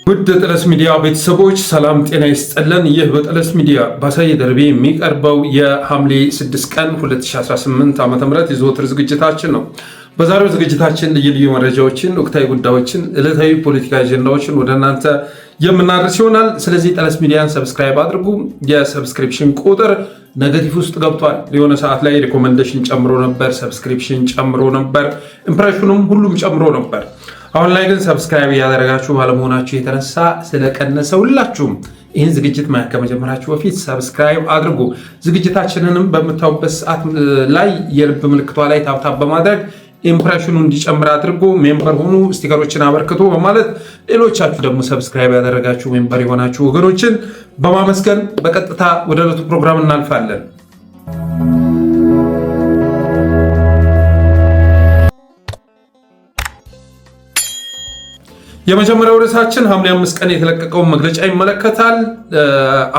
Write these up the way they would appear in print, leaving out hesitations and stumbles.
ውድ ጠለስ ሚዲያ ቤተሰቦች ሰላም ጤና ይስጥልን። ይህ በጠለስ ሚዲያ ባሳየ ደርቤ የሚቀርበው የሐምሌ 6 ቀን 2018 ዓ.ም የዘወትር ዝግጅታችን ነው። በዛሬው ዝግጅታችን ልዩ ልዩ መረጃዎችን፣ ወቅታዊ ጉዳዮችን፣ ዕለታዊ ፖለቲካ አጀንዳዎችን ወደ እናንተ የምናደርስ ይሆናል። ስለዚህ ጠለስ ሚዲያን ሰብስክራይብ አድርጉ። የሰብስክሪፕሽን ቁጥር ኔጌቲቭ ውስጥ ገብቷል። የሆነ ሰዓት ላይ ሪኮመንዴሽን ጨምሮ ነበር፣ ሰብስክሪፕሽን ጨምሮ ነበር፣ ኢምፕሬሽኑም ሁሉም ጨምሮ ነበር። አሁን ላይ ግን ሰብስክራይብ ያደረጋችሁ ባለመሆናችሁ የተነሳ ስለቀነሰ ሁላችሁም ይህን ዝግጅት ማየት ከመጀመራችሁ በፊት ሰብስክራይብ አድርጉ። ዝግጅታችንንም በምታዩበት ሰዓት ላይ የልብ ምልክቷ ላይ ታብታብ በማድረግ ኢምፕሬሽኑ እንዲጨምር አድርጎ ሜምበር ሆኑ፣ ስቲከሮችን አበርክቶ በማለት ሌሎቻችሁ ደግሞ ሰብስክራይብ ያደረጋችሁ ሜምበር የሆናችሁ ወገኖችን በማመስገን በቀጥታ ወደ ዕለቱ ፕሮግራም እናልፋለን። የመጀመሪያው ርዕሳችን ሐምሌ 5 ቀን የተለቀቀውን መግለጫ ይመለከታል።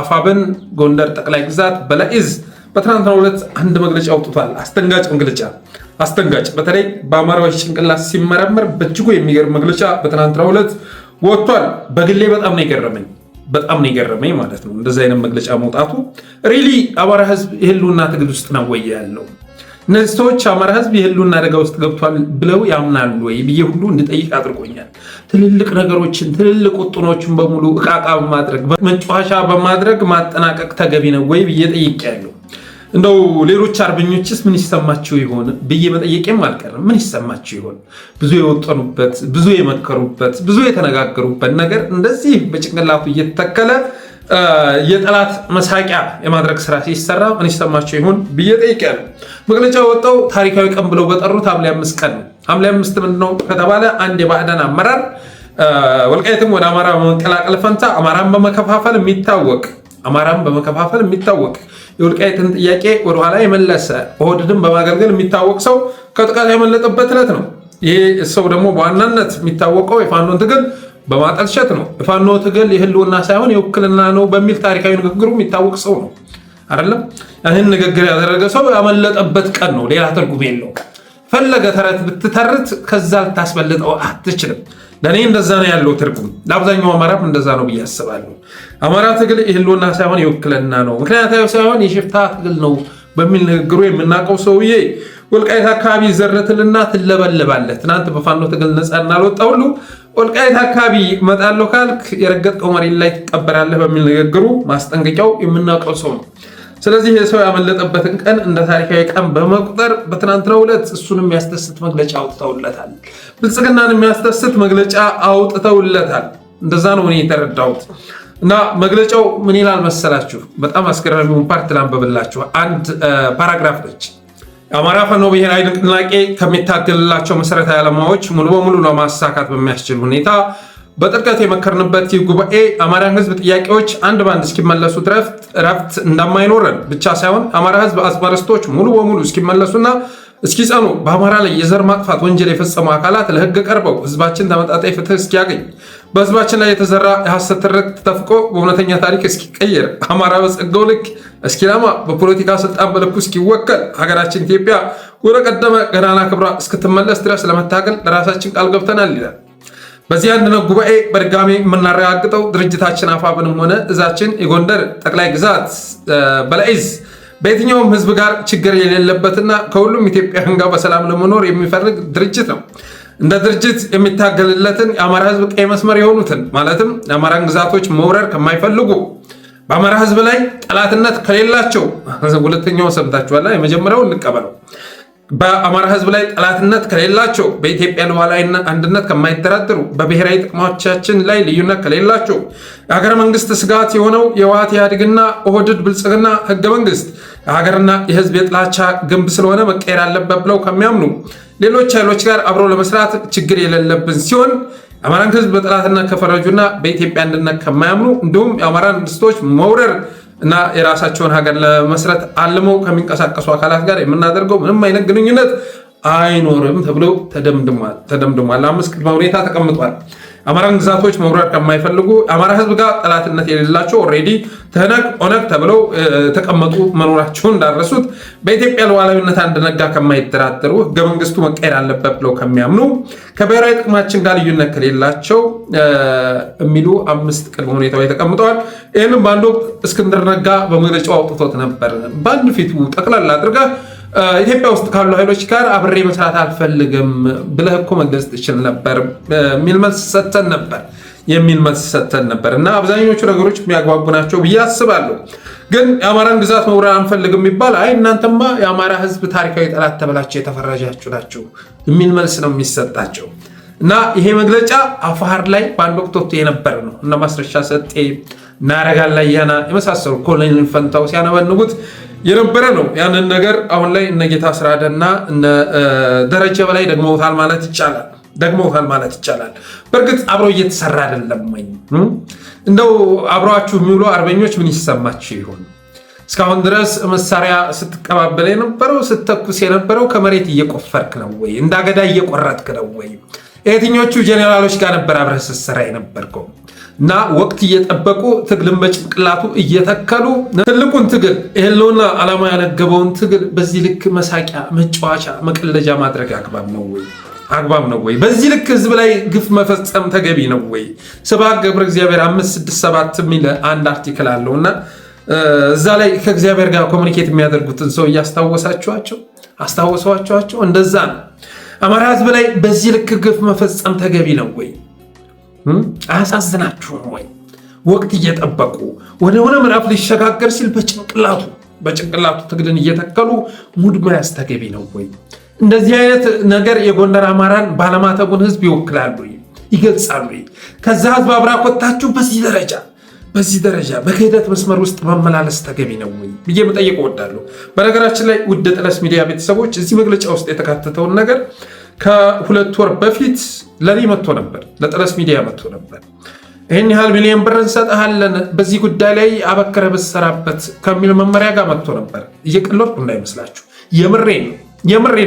አፋብን ጎንደር ጠቅላይ ግዛት በላይ ዕዝ በትናንትናው ዕለት አንድ መግለጫ አውጥቷል። አስደንጋጭ መግለጫ፣ አስደንጋጭ በተለይ በአማራዎች ጭንቅላት ሲመረመር በእጅጉ የሚገርም መግለጫ በትናንትናው ዕለት ወጥቷል። በግሌ በጣም ነው የገረመኝ ማለት ነው እንደዚህ አይነት መግለጫ መውጣቱ። ሪሊ አማራ ህዝብ የህልውና ትግል ውስጥ ነው ወይ ያለው? እነዚህ ሰዎች አማራ ህዝብ የህልውና አደጋ ውስጥ ገብቷል ብለው ያምናሉ ወይ ብዬ ሁሉ እንድጠይቅ አድርጎኛል። ትልልቅ ነገሮችን ትልልቅ ውጥኖችን በሙሉ እቃቃ በማድረግ መጫወቻ በማድረግ ማጠናቀቅ ተገቢ ነው ወይ ብዬ ጠይቄያለሁ። እንደው ሌሎች አርበኞችስ ምን ይሰማቸው ይሆን ብዬ መጠየቄም አልቀርም። ምን ይሰማቸው ይሆን? ብዙ የወጠኑበት፣ ብዙ የመከሩበት፣ ብዙ የተነጋገሩበት ነገር እንደዚህ በጭንቅላቱ እየተተከለ የጠላት መሳቂያ የማድረግ ስራ ሲሰራ ምን ይሰማቸው ይሆን ብዬ ጠይቄያለሁ። መግለጫ ወጣው ታሪካዊ ቀን ብለው በጠሩት ሐምሌ 5 ቀን ነው። ሐምሌ 5 ምንድነው ከተባለ አንድ የባዕዳን አመራር ወልቃይትም ወደ አማራ በመቀላቀል ፈንታ አማራን በመከፋፈል የሚታወቅ የወልቃይትን ጥያቄ ወደኋላ የመለሰ ኦህዴድን በማገልገል የሚታወቅ ሰው ከጥቃት ያመለጠበት ዕለት ነው። ይሄ ሰው ደግሞ በዋናነት የሚታወቀው የፋኖን ትግል በማጠልሸት ነው። የፋኖ ትግል የህልውና ሳይሆን የውክልና ነው በሚል ታሪካዊ ንግግሩ የሚታወቅ ሰው ነው አይደለም። ይህን ንግግር ያደረገ ሰው ያመለጠበት ቀን ነው። ሌላ ትርጉም የለው። ፈለገ ተረት ብትተርት ከዛ ልታስበልጠው አትችልም። ለእኔ እንደዛ ነው ያለው ትርጉም። ለአብዛኛው አማራም እንደዛ ነው ብዬ አስባለሁ። አማራ ትግል የህልውና ሳይሆን የውክልና ነው፣ ምክንያታዊ ሳይሆን የሽፍታ ትግል ነው በሚል ንግግሩ የምናውቀው ሰውዬ ወልቃይት አካባቢ ዘረትልና ትለበለባለህ። ትናንት በፋኖ ትግል ነፃ እናልወጣ ሁሉ ወልቃይት አካባቢ እመጣለሁ ካልክ የረገጥከው መሬት ላይ ትቀበራለህ በሚል ንግግሩ ማስጠንቀቂያው የምናውቀው ሰው ነው። ስለዚህ የሰው ያመለጠበትን ቀን እንደ ታሪካዊ ቀን በመቁጠር በትናንትናው ዕለት እሱን የሚያስደስት መግለጫ አውጥተውለታል። ብልጽግናን የሚያስደስት መግለጫ አውጥተውለታል። እንደዛ ነው እኔ የተረዳሁት። እና መግለጫው ምን ይላል መሰላችሁ? በጣም አስገራሚውን ፓርት ላንብብላችሁ። አንድ ፓራግራፍ ነች። የአማራ ፋኖ ብሔራዊ ንቅናቄ ከሚታገልላቸው መሰረታዊ ዓላማዎች ሙሉ በሙሉ ለማሳካት በሚያስችል ሁኔታ በጥልቀት የመከርንበት ይህ ጉባኤ አማራን ህዝብ ጥያቄዎች አንድ ባንድ እስኪመለሱ እረፍት እንደማይኖረን ብቻ ሳይሆን አማራ ህዝብ አስመርስቶች ሙሉ በሙሉ እስኪመለሱና እስኪጸኑ በአማራ ላይ የዘር ማጥፋት ወንጀል የፈጸሙ አካላት ለህግ ቀርበው ህዝባችን ተመጣጣኝ ፍትህ እስኪያገኝ በህዝባችን ላይ የተዘራ የሐሰት ትርክት ተፍቆ በእውነተኛ ታሪክ እስኪቀየር አማራ በጸጋው ልክ እስኪለማ በፖለቲካ ስልጣን በልኩ እስኪወከል ሀገራችን ኢትዮጵያ ወደ ቀደመ ገናና ክብሯ እስክትመለስ ድረስ ለመታገል ለራሳችን ቃል ገብተናል ይላል። በዚህ አንድነት ጉባኤ በድጋሚ የምናረጋግጠው ድርጅታችን አፋብንም ሆነ እዛችን የጎንደር ጠቅላይ ግዛት በላይ ዕዝ በየትኛውም ህዝብ ጋር ችግር የሌለበትና ከሁሉም ኢትዮጵያውያን ጋር በሰላም ለመኖር የሚፈልግ ድርጅት ነው። እንደ ድርጅት የሚታገልለትን የአማራ ህዝብ ቀይ መስመር የሆኑትን ማለትም የአማራን ግዛቶች መውረር ከማይፈልጉ በአማራ ህዝብ ላይ ጠላትነት ከሌላቸው፣ ሁለተኛው ሰምታችኋላ፣ የመጀመሪያው እንቀበለው። በአማራ ህዝብ ላይ ጠላትነት ከሌላቸው፣ በኢትዮጵያ ሉዓላዊ አንድነት ከማይደራደሩ፣ በብሔራዊ ጥቅሞቻችን ላይ ልዩነት ከሌላቸው፣ የሀገር መንግስት ስጋት የሆነው የህወሓት ኢህአዴግና ኦህዴድ ብልጽግና ህገ መንግስት የሀገርና የህዝብ የጥላቻ ግንብ ስለሆነ መቀየር አለበት ብለው ከሚያምኑ ሌሎች ኃይሎች ጋር አብሮ ለመስራት ችግር የሌለብን ሲሆን የአማራን ህዝብ በጠላትነት ከፈረጁና በኢትዮጵያ አንድነት ከማያምኑ እንዲሁም የአማራን ድስቶች መውረር እና የራሳቸውን ሀገር ለመስረት አልመው ከሚንቀሳቀሱ አካላት ጋር የምናደርገው ምንም አይነት ግንኙነት አይኖርም ተብሎ ተደምድሟል። 5 ቅድመ ሁኔታ ተቀምጧል። አማራን ግዛቶች መውረር ከማይፈልጉ አማራ ህዝብ ጋር ጠላትነት የሌላቸው ኦልሬዲ ትህነግ ኦነግ ተብለው ተቀመጡ መኖራቸውን እንዳረሱት በኢትዮጵያ ሉዓላዊነት አንድነጋ ከማይደራደሩ ህገ መንግስቱ መቀየር አለበት ብለው ከሚያምኑ ከብሔራዊ ጥቅማችን ጋር ልዩነት ከሌላቸው የሚሉ 5 ቅድመ ሁኔታዎች ተቀምጠዋል። ይህንም በአንድ ወቅት እስክንድር ነጋ በመግለጫው አውጥቶት ነበር። በአንድ ፊቱ ጠቅላላ አድርጋ ኢትዮጵያ ውስጥ ካሉ ኃይሎች ጋር አብሬ መስራት አልፈልግም ብለህ እኮ መግለጽ ትችል ነበር የሚል መልስ ሰጥተን ነበር እና አብዛኞቹ ነገሮች የሚያግባቡ ናቸው ብዬ አስባለሁ። ግን የአማራን ግዛት መውረር አንፈልግም የሚባል አይ እናንተማ የአማራ ህዝብ ታሪካዊ ጠላት ተብላችሁ የተፈረጃችሁ ናችሁ የሚል መልስ ነው የሚሰጣቸው። እና ይሄ መግለጫ አፋር ላይ በአንድ ወቅት ወጥቶ የነበረ ነው እና ማስረሻ ሰጤ እና ያረጋል ላይ ያና የመሳሰሉ ኮሎኔል ፈንታው ሲያነበንቡት የነበረ ነው። ያንን ነገር አሁን ላይ እነ ጌታ ስራደና እነ ደረጀ በላይ ደግመውታል ማለት ይቻላል። በእርግጥ አብሮ እየተሰራ አይደለም ወይ? እንደው አብሯችሁ የሚውሉ አርበኞች ምን ይሰማችሁ ይሆን? እስካሁን ድረስ መሳሪያ ስትቀባበል የነበረው ስትተኩስ የነበረው ከመሬት እየቆፈርክ ነው ወይ? እንዳገዳ እየቆረጥክ ነው ወይ? የትኞቹ ጄኔራሎች ጋር ነበር አብረህ ስትሰራ የነበርከው? እና ወቅት እየጠበቁ ትግልን በጭንቅላቱ እየተከሉ ትልቁን ትግል ይሄለውና ዓላማ ያነገበውን ትግል በዚህ ልክ መሳቂያ፣ መጫወቻ፣ መቀለጃ ማድረግ አግባብ ነው ወይ? በዚህ ልክ ህዝብ ላይ ግፍ መፈጸም ተገቢ ነው ወይ? ስብሐት ገብረ እግዚአብሔር 567 የሚል አንድ አርቲክል አለውና እዛ ላይ ከእግዚአብሔር ጋር ኮሚኒኬት የሚያደርጉትን ሰው አስታወሷቸው። እንደዛ ነው። አማራ ህዝብ ላይ በዚህ ልክ ግፍ መፈጸም ተገቢ ነው ወይ? አያሳዝናችሁም ወይ? ወቅት እየጠበቁ ወደ ሆነ ምዕራፍ ሊሸጋገር ሲል በጭንቅላቱ ትግልን እየተከሉ ሙድ መያዝ ተገቢ ነው ወይ? እንደዚህ አይነት ነገር የጎንደር አማራን ባለማተቡን ህዝብ ይወክላሉ፣ ይገልጻሉ። ከዛ ህዝብ አብራኮታችሁ በዚህ ደረጃ በክህደት መስመር ውስጥ መመላለስ ተገቢ ነው ወይ ብዬ መጠየቅ እወዳለሁ። በነገራችን ላይ ውድ ጠለስ ሚዲያ ቤተሰቦች እዚህ መግለጫ ውስጥ የተካተተውን ነገር ከ2 ወር በፊት ለኔ መጥቶ ነበር፣ ለጠለስ ሚዲያ መጥቶ ነበር። ይህን ያህል ሚሊዮን ብር እንሰጥሃለን በዚህ ጉዳይ ላይ አበክረ ብትሰራበት ከሚል መመሪያ ጋር መጥቶ ነበር። እየቀለድኩ እንዳይመስላችሁ፣ የምሬን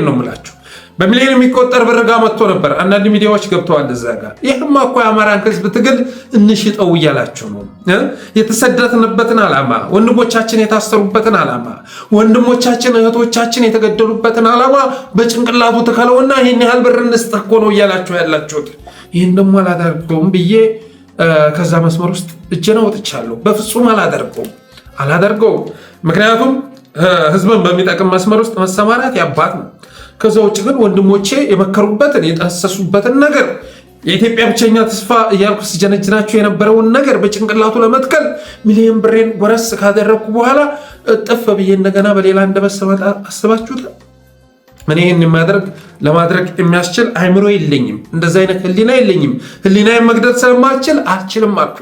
ነው የምላችሁ። በሚሊዮን የሚቆጠር ብር ጋር መጥቶ ነበር። አንዳንድ ሚዲያዎች ገብተዋል እዛ ጋር። ይህማ እኮ የአማራን ህዝብ ትግል እንሽጠው እያላቸው ነው። የተሰደትንበትን ዓላማ፣ ወንድሞቻችን የታሰሩበትን ዓላማ፣ ወንድሞቻችን እህቶቻችን የተገደሉበትን ዓላማ በጭንቅላቱ ተከለውና ይህን ያህል ብር እንስጥ እኮ ነው እያላቸው ያላችሁት። ይህን ደግሞ አላደርገውም ብዬ ከዛ መስመር ውስጥ እጄን አውጥቻለሁ። በፍጹም አላደርገውም። ምክንያቱም ህዝብን በሚጠቅም መስመር ውስጥ መሰማራት ያባት ነው። ከዛ ውጭ ግን ወንድሞቼ የመከሩበትን የጠሰሱበትን ነገር የኢትዮጵያ ብቸኛ ተስፋ እያልኩ ስጀነጅናቸው የነበረውን ነገር በጭንቅላቱ ለመትከል ሚሊዮን ብሬን ጎረስ ካደረግኩ በኋላ እጥፍ ብዬ እንደገና በሌላ እንደበሰመጣ አስባችሁታል? እኔ ይህን ለማድረግ የሚያስችል አይምሮ የለኝም። እንደዚ አይነት ህሊና የለኝም። ህሊናዬን መግደል ስለማልችል አልችልም አልኩ።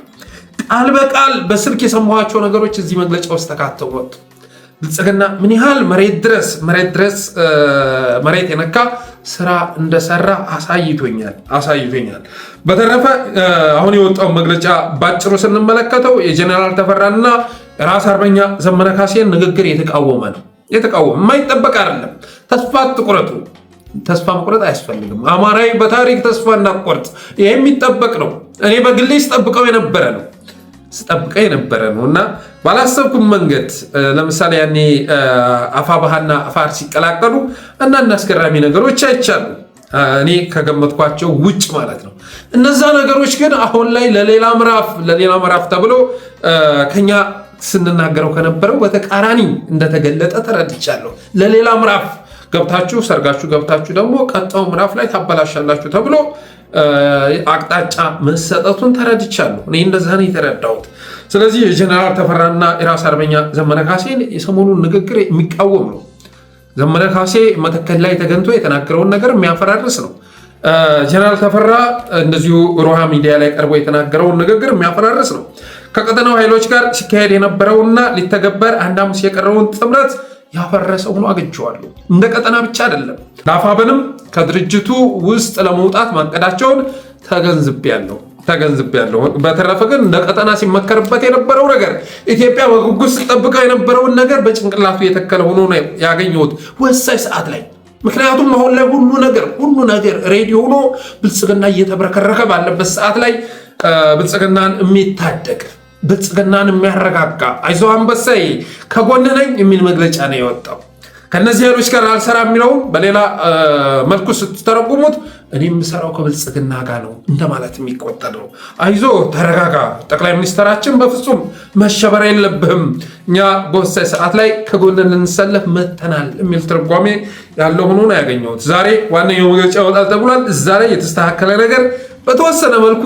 ቃል በቃል በስልክ የሰማኋቸው ነገሮች እዚህ መግለጫ ውስጥ ተካተው ወጡ። ብልጽግና ምን ያህል መሬት የነካ ስራ እንደሰራ አሳይቶኛል። በተረፈ አሁን የወጣው መግለጫ ባጭሩ ስንመለከተው የጀነራል ተፈራና ራስ አርበኛ ዘመነ ካሴን ንግግር የተቃወመ ነው። የማይጠበቅ አይደለም። ተስፋ አትቁረጡ። ተስፋ መቁረጥ አያስፈልግም። አማራዊ በታሪክ ተስፋ እናቆርጥ። ይሄ የሚጠበቅ ነው። እኔ በግሌ ስጠብቀው የነበረ ነው እና ባላሰብኩም መንገድ ለምሳሌ ያኔ አፋባሃና አፋር ሲቀላቀሉ አንዳንድ አስገራሚ ነገሮች አይቻሉ። እኔ ከገመትኳቸው ውጭ ማለት ነው። እነዛ ነገሮች ግን አሁን ላይ ለሌላ ምዕራፍ ተብሎ ከኛ ስንናገረው ከነበረው በተቃራኒ እንደተገለጠ ተረድቻለሁ። ለሌላ ምዕራፍ ገብታችሁ ሰርጋችሁ ገብታችሁ ደግሞ ቀጣው ምዕራፍ ላይ ታበላሻላችሁ ተብሎ አቅጣጫ መሰጠቱን ተረድቻለሁ። እኔ እንደዛ ነው የተረዳሁት። ስለዚህ የጀነራል ተፈራና የራስ አርበኛ ዘመነ ካሴን የሰሞኑን ንግግር የሚቃወም ነው። ዘመነ ካሴ መተከል ላይ ተገኝቶ የተናገረውን ነገር የሚያፈራርስ ነው። ጀነራል ተፈራ እንደዚሁ ሮሃ ሚዲያ ላይ ቀርቦ የተናገረውን ንግግር የሚያፈራርስ ነው። ከቀጠናው ኃይሎች ጋር ሲካሄድ የነበረውና ሊተገበር አንድ ሐሙስ የቀረውን ጥምረት ያፈረሰ ሆኖ አግኝቼዋለሁ። እንደ ቀጠና ብቻ አይደለም፣ ለአፋብንም ከድርጅቱ ውስጥ ለመውጣት ማቀዳቸውን ተገንዝቤያለሁ። በተረፈ ግን እንደ ቀጠና ሲመከርበት የነበረው ነገር ኢትዮጵያ በጉጉት ስትጠብቀው የነበረውን ነገር በጭንቅላቱ የተከለ ሆኖ ነው ያገኘሁት። ወሳኝ ሰዓት ላይ ምክንያቱም አሁን ላይ ሁሉ ነገር ሬዲ ሆኖ ብልጽግና እየተብረከረከ ባለበት ሰዓት ላይ ብልጽግናን የሚታደግ ብልጽግናን የሚያረጋጋ አይዞህ አንበሳዬ ከጎን ነኝ የሚል መግለጫ ነው የወጣው። ከነዚህ ኃይሎች ጋር አልሰራ የሚለውም በሌላ መልኩ ስትተረጉሙት እኔ የምሰራው ከብልጽግና ጋር ነው እንደማለት የሚቆጠር ነው። አይዞ ተረጋጋ፣ ጠቅላይ ሚኒስትራችን በፍጹም መሸበር የለብህም፣ እኛ በወሳኝ ሰዓት ላይ ከጎን ልንሰለፍ መተናል የሚል ትርጓሜ ያለው ሆኖ ነው ያገኘሁት። ዛሬ ዋነኛው መግለጫ ይወጣል ተብሏል። እዛ ላይ የተስተካከለ ነገር በተወሰነ መልኩ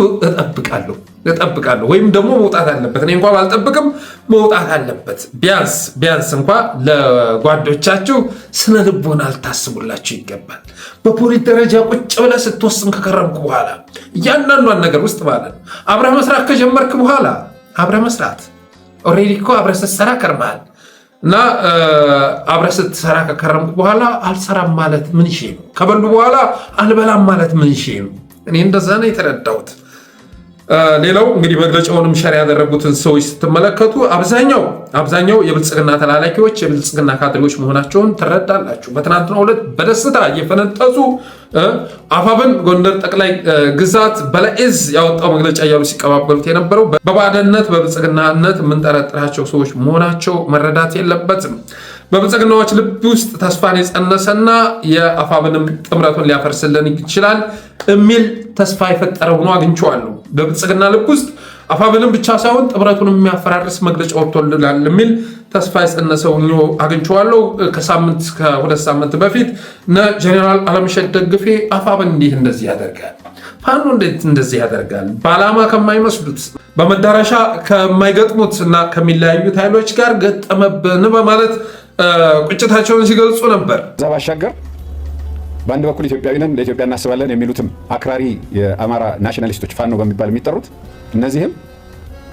እጠብቃለሁ ወይም ደግሞ መውጣት አለበት። እኔ እንኳን ባልጠብቅም መውጣት አለበት። ቢያንስ እንኳ ለጓዶቻችሁ ስነ ልቦና ልታስቡላችሁ ይገባል። በፖሊስ ደረጃ ቁጭ ብለህ ስትወስን ከከረምኩ በኋላ እያንዳንዷን ነገር ውስጥ ማለት ነው አብረህ መስራት ከጀመርክ በኋላ አብረህ መስራት ኦልሬዲ እኮ አብረህ ስትሰራ ከርመሃል እና አብረህ ስትሰራ ከከረምኩ በኋላ አልሰራም ማለት ምን ሺ ነው? ከበሉ በኋላ አልበላም ማለት ምን ሺ ነው? እኔ እንደዛ ነው የተረዳሁት። ሌላው እንግዲህ መግለጫውንም ሸር ያደረጉትን ሰዎች ስትመለከቱ አብዛኛው የብልጽግና ተላላኪዎች የብልጽግና ካድሬዎች መሆናቸውን ትረዳላችሁ። በትናንትናው ዕለት በደስታ እየፈነጠዙ አፋብን ጎንደር ጠቅላይ ግዛት በለኢዝ ያወጣው መግለጫ እያሉ ሲቀባበሉት የነበረው በባዕድነት በብልጽግናነት የምንጠረጥራቸው ሰዎች መሆናቸው መረዳት የለበትም። በብልጽግናዎች ልብ ውስጥ ተስፋን የጸነሰና የአፋብንም ጥምረቱን ሊያፈርስልን ይችላል የሚል ተስፋ የፈጠረ ሆኖ አግኝቼዋለሁ። በብልጽግና ልብ ውስጥ አፋብንም ብቻ ሳይሆን ጥምረቱን የሚያፈራርስ መግለጫ ወጥቶልናል የሚል ተስፋ የጸነሰው አግኝቼዋለሁ። ከሁለት ሳምንት በፊት ጀኔራል አለምሸት ደግፌ አፋብን እንዴት እንደዚህ ያደርጋል፣ ፋኖ እንዴት እንደዚህ ያደርጋል፣ በዓላማ ከማይመስሉት በመዳረሻ ከማይገጥሙት እና ከሚለያዩት ኃይሎች ጋር ገጠመብን በማለት ቁጭታቸውን ሲገልጹ ነበር። እዛ ባሻገር በአንድ በኩል ኢትዮጵያዊ ነን ለኢትዮጵያ እናስባለን የሚሉትም አክራሪ የአማራ ናሽናሊስቶች ፋኖ በሚባል የሚጠሩት እነዚህም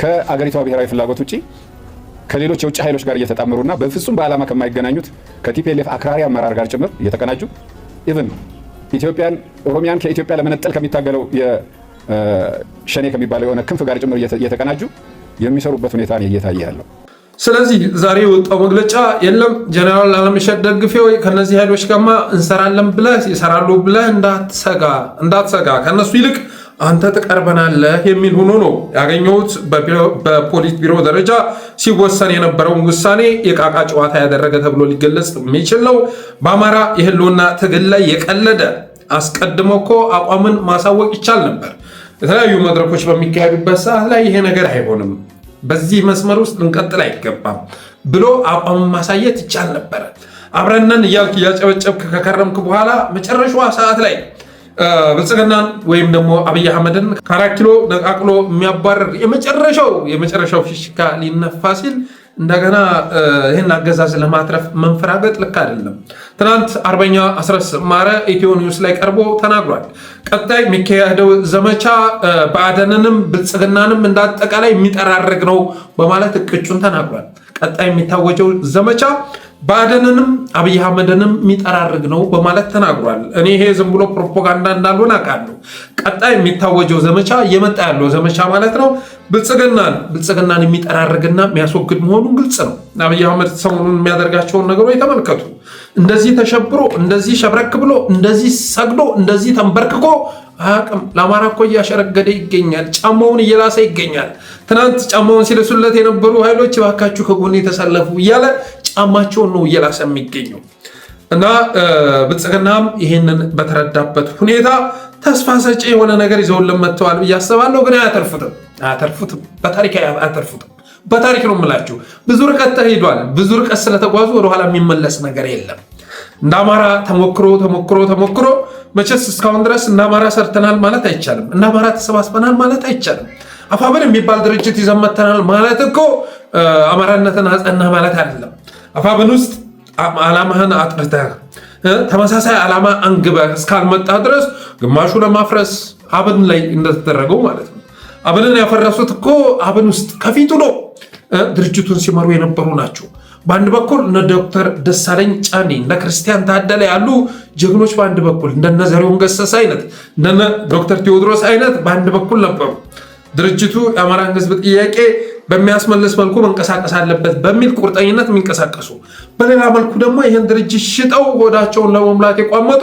ከአገሪቷ ብሔራዊ ፍላጎት ውጭ ከሌሎች የውጭ ኃይሎች ጋር እየተጣመሩና በፍጹም በዓላማ ከማይገናኙት ከቲፒኤልኤፍ አክራሪ አመራር ጋር ጭምር እየተቀናጁ ኢቭን ኦሮሚያን ከኢትዮጵያ ለመነጠል ከሚታገለው የሸኔ ከሚባለው የሆነ ክንፍ ጋር ጭምር እየተቀናጁ የሚሰሩበት ሁኔታ ነው እየታየ ያለው። ስለዚህ ዛሬ የወጣው መግለጫ የለም ጀነራል አለምሸት ደግፌ ወይ ከነዚህ ኃይሎች ጋርማ እንሰራለን ብለህ ይሰራሉ ብለህ እንዳትሰጋ ከነሱ ይልቅ አንተ ትቀርበናለህ የሚል ሆኖ ነው ያገኘሁት። በፖሊስ ቢሮ ደረጃ ሲወሰን የነበረውን ውሳኔ የቃቃ ጨዋታ ያደረገ ተብሎ ሊገለጽ የሚችል ነው። በአማራ የህልውና ትግል ላይ የቀለደ አስቀድሞ እኮ አቋምን ማሳወቅ ይቻል ነበር። የተለያዩ መድረኮች በሚካሄዱበት ሰዓት ላይ ይሄ ነገር አይሆንም፣ በዚህ መስመር ውስጥ ልንቀጥል አይገባም ብሎ አቋም ማሳየት ይቻል ነበረ። አብረነን እያልክ እያጨበጨብክ ከከረምክ በኋላ መጨረሻዋ ሰዓት ላይ ብልጽግናን ወይም ደግሞ አብይ አህመድን ከ4 ኪሎ ነቃቅሎ የሚያባረር የመጨረሻው ፊሽካ ሊነፋ ሲል እንደገና ይህን አገዛዝ ለማትረፍ መንፈራገጥ ልክ አይደለም። ትናንት አርበኛ አስረስ ማረ ኢትዮ ኒውስ ላይ ቀርቦ ተናግሯል። ቀጣይ የሚካሄደው ዘመቻ ብአዴንንም ብልጽግናንም እንዳጠቃላይ የሚጠራርግ ነው በማለት እቅጩን ተናግሯል። ቀጣይ የሚታወጀው ዘመቻ ብአዴንንም አብይ አህመድንም የሚጠራርግ ነው በማለት ተናግሯል። እኔ ይሄ ዝም ብሎ ፕሮፓጋንዳ እንዳልሆነ አውቃለሁ። ቀጣይ የሚታወጀው ዘመቻ እየመጣ ያለው ዘመቻ ማለት ነው ብልጽግናን የሚጠራርግና የሚያስወግድ መሆኑን ግልጽ ነው። አብይ አህመድ ሰሞኑን የሚያደርጋቸውን ነገሮች ተመልከቱ። እንደዚህ ተሸብሮ፣ እንደዚህ ሸብረክ ብሎ፣ እንደዚህ ሰግዶ፣ እንደዚህ ተንበርክኮ አያውቅም። ለአማራ እኮ እያሸረገደ ይገኛል። ጫማውን እየላሰ ይገኛል። ትናንት ጫማውን ሲለሱለት የነበሩ ኃይሎች እባካችሁ ከጎኔ የተሰለፉ እያለ ጫማቸውን ነው እየላሰ የሚገኘው እና ብልጽግናም ይህንን በተረዳበት ሁኔታ ተስፋ ሰጪ የሆነ ነገር ይዘውልን መጥተዋል ብዬ አስባለሁ። ግን አያተርፉትም። በታሪክ አያተርፉትም። በታሪክ ነው የምላችሁ። ብዙ ርቀት ተሄዷል። ብዙ ርቀት ስለተጓዙ ወደኋላ የሚመለስ ነገር የለም። እንደ አማራ ተሞክሮ መቼስ እስካሁን ድረስ እንደ አማራ ሰርተናል ማለት አይቻልም። እንደ አማራ ተሰባስበናል ማለት አይቻልም። አፋብን የሚባል ድርጅት ይዘን መጥተናል ማለት እኮ አማራነትን አጸና ማለት አይደለም። አፋብን ውስጥ ዓላማህን አጥርተህ ተመሳሳይ ዓላማ አንግበህ እስካልመጣ ድረስ ግማሹ ለማፍረስ አብን ላይ እንደተደረገው ማለት ነው። አብንን ያፈረሱት እኮ አብን ውስጥ ከፊቱ ነው ድርጅቱን ሲመሩ የነበሩ ናቸው። በአንድ በኩል እነ ዶክተር ደሳለኝ ጫኔ እነ ክርስቲያን ታደለ ያሉ ጀግኖች በአንድ በኩል እንደነ ዘሪሁን ገሰሰ አይነት እንደነ ዶክተር ቴዎድሮስ አይነት በአንድ በኩል ነበሩ። ድርጅቱ የአማራን ሕዝብ ጥያቄ በሚያስመልስ መልኩ መንቀሳቀስ አለበት በሚል ቁርጠኝነት የሚንቀሳቀሱ፣ በሌላ መልኩ ደግሞ ይህን ድርጅት ሽጠው ሆዳቸውን ለመሙላት የቋመጡ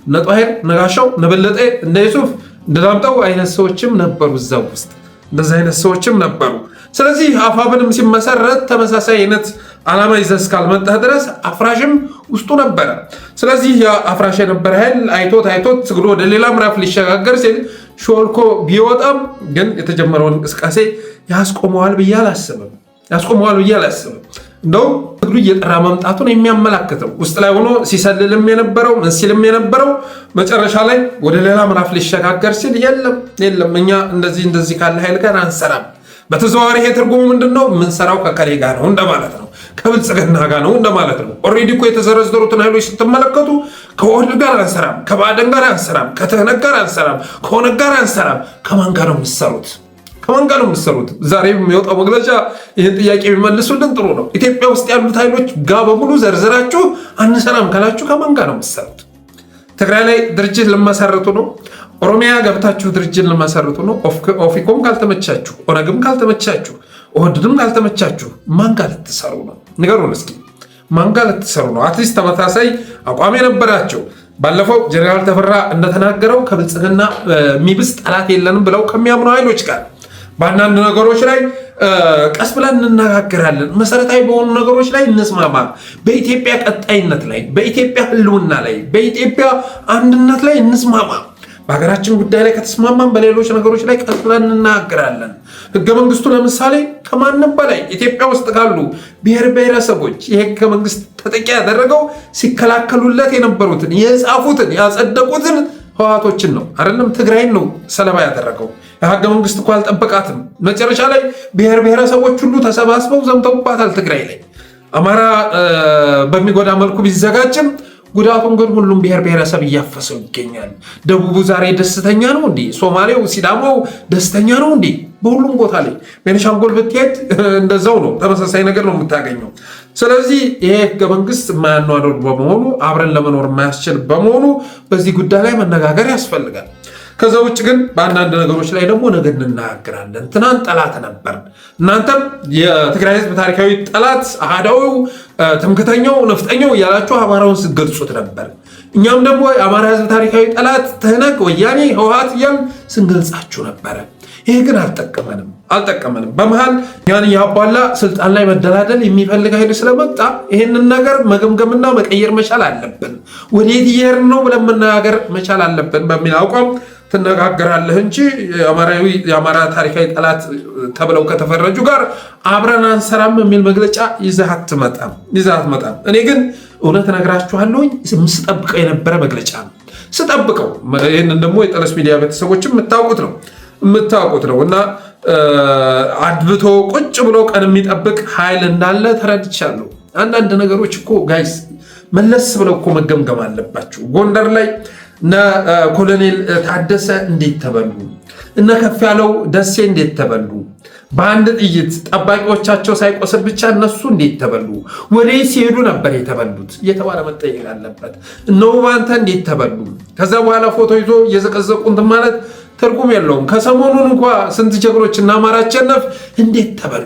እነ ጧሄር፣ እነ ጋሻው፣ እነ በለጠ፣ እነ ዩሱፍ፣ እነ ዳምጠው አይነት ሰዎችም ነበሩ እዛው ውስጥ። እንደዚህ አይነት ሰዎችም ነበሩ። ስለዚህ አፋብንም ሲመሰረት ተመሳሳይ አይነት ዓላማ ይዘህ እስካልመጣህ ድረስ አፍራሽም ውስጡ ነበረ። ስለዚህ አፍራሽ የነበረ ኃይል አይቶት ትግሉ ወደ ሌላ ምዕራፍ ሊሸጋገር ሲል ሾልኮ ቢወጣም ግን የተጀመረውን እንቅስቃሴ ያስቆመዋል ብዬ አላስብም። እንደውም ትግሉ እየጠራ መምጣቱን የሚያመላክተው ውስጥ ላይ ሆኖ ሲሰልልም የነበረው ምን ሲልም የነበረው መጨረሻ ላይ ወደ ሌላ ምዕራፍ ሊሸጋገር ሲል የለም እኛ እንደዚህ ካለ ኃይል ጋር አንሰራም። በተዘዋዋሪ ይሄ ትርጉሙ ምንድነው? የምንሰራው ከከሌ ጋር ነው እንደማለት ነው፣ ከብልጽግና ጋር ነው እንደማለት ነው። ኦልሬዲ እኮ የተዘረዘሩትን ኃይሎች ስትመለከቱ ከኦህዴድ ጋር አንሰራም፣ ከባዕደን ጋር አንሰራም፣ ከትህነግ ጋር አንሰራም፣ ከኦነግ ጋር አንሰራም። ከማን ጋር ነው የምትሰሩት? ዛሬ የሚወጣው መግለጫ ይህን ጥያቄ የሚመልሱልን ጥሩ ነው። ኢትዮጵያ ውስጥ ያሉት ኃይሎች ጋር በሙሉ ዘርዝራችሁ አንሰራም ካላችሁ ከማን ጋር ነው የምትሰሩት? ትግራይ ላይ ድርጅት ልመሰርቱ ነው? ኦሮሚያ ገብታችሁ ድርጅት ልመሰርቱ ነው? ኦፊኮም ካልተመቻችሁ፣ ኦነግም ካልተመቻችሁ፣ ኦህዴድም ካልተመቻችሁ ማን ጋር ልትሰሩ ነው? ንገሩን እስኪ። ማን ጋር ልትሰሩ ነው? አትሊስት ተመሳሳይ አቋም የነበራቸው ባለፈው ጀነራል ተፈራ እንደተናገረው ከብልጽግና የሚብስ ጠላት የለንም ብለው ከሚያምኑ ኃይሎች ጋር በአንዳንድ ነገሮች ላይ ቀስ ብለን እንነጋገራለን፣ መሰረታዊ በሆኑ ነገሮች ላይ እንስማማ፣ በኢትዮጵያ ቀጣይነት ላይ፣ በኢትዮጵያ ህልውና ላይ፣ በኢትዮጵያ አንድነት ላይ እንስማማ። በሀገራችን ጉዳይ ላይ ከተስማማን በሌሎች ነገሮች ላይ ቀስ ብለን እንናገራለን። ህገ መንግስቱ ለምሳሌ ከማንም በላይ ኢትዮጵያ ውስጥ ካሉ ብሔር ብሔረሰቦች የህገ መንግስት ተጠቂ ያደረገው ሲከላከሉለት የነበሩትን የጻፉትን ያጸደቁትን ህወሓቶችን ነው፣ አይደለም ትግራይን ነው ሰለባ ያደረገው። የህገ መንግስት እኮ አልጠበቃትም። መጨረሻ ላይ ብሔር ብሔረሰቦች ሁሉ ተሰባስበው ዘምተውባታል ትግራይ ላይ። አማራ በሚጎዳ መልኩ ቢዘጋጅም ጉዳቱን ግን ሁሉም ብሔር ብሔረሰብ እያፈሰው ይገኛል። ደቡቡ ዛሬ ደስተኛ ነው እንዴ? ሶማሌው፣ ሲዳማው ደስተኛ ነው እንዴ? በሁሉም ቦታ ላይ ቤኒሻንጉል ብትሄድ እንደዛው ነው። ተመሳሳይ ነገር ነው የምታገኘው። ስለዚህ ይሄ ህገ መንግስት የማያኗደር በመሆኑ አብረን ለመኖር የማያስችል በመሆኑ በዚህ ጉዳይ ላይ መነጋገር ያስፈልጋል። ከዛ ውጭ ግን በአንዳንድ ነገሮች ላይ ደግሞ ነገ እንናገራለን። ትናንት ጠላት ነበር። እናንተም የትግራይ ህዝብ ታሪካዊ ጠላት አሃዳዊው፣ ትምክተኛው፣ ነፍጠኛው እያላችሁ አማራውን ስትገልጹት ነበር። እኛም ደግሞ የአማራ ህዝብ ታሪካዊ ጠላት ትህነግ፣ ወያኔ፣ ህወሓት እያልን ስንገልጻችሁ ነበረ። ይሄ ግን አልጠቀመንም። በመሃል ያን ያባላ ስልጣን ላይ መደላደል የሚፈልግ ኃይል ስለመጣ ይህንን ነገር መገምገምና መቀየር መቻል አለብን። ወዴት እየሄድን ነው ብለን መነጋገር መቻል አለብን በሚል አቋም ትነጋገራለህ እንጂ የአማራ ታሪካዊ ጠላት ተብለው ከተፈረጁ ጋር አብረን አንሰራም የሚል መግለጫ ይዘህ አትመጣም። እኔ ግን እውነት እነግራችኋለሁ፣ ስጠብቀው የነበረ መግለጫ ነው። ይህንን ደግሞ የጠለስ ሚዲያ ቤተሰቦችም የምታውቁት ነው እና አድብቶ ቁጭ ብሎ ቀን የሚጠብቅ ኃይል እንዳለ ተረድቻለሁ። አንዳንድ ነገሮች እኮ ጋይስ መለስ ብለው እኮ መገምገም አለባቸው። ጎንደር ላይ እነ ኮሎኔል ታደሰ እንዴት ተበሉ? እነ ከፍ ያለው ደሴ እንዴት ተበሉ? በአንድ ጥይት ጠባቂዎቻቸው ሳይቆስል ብቻ እነሱ እንዴት ተበሉ? ወዴት ሲሄዱ ነበር የተበሉት እየተባለ መጠየቅ አለበት። እነ ውባንተ እንዴት ተበሉ? ከዛ በኋላ ፎቶ ይዞ እየዘቀዘቁ እንትን ማለት ትርጉም የለውም። ከሰሞኑን እንኳ ስንት ጀግኖች እና አማራ አሸነፍ እንዴት ተበሉ?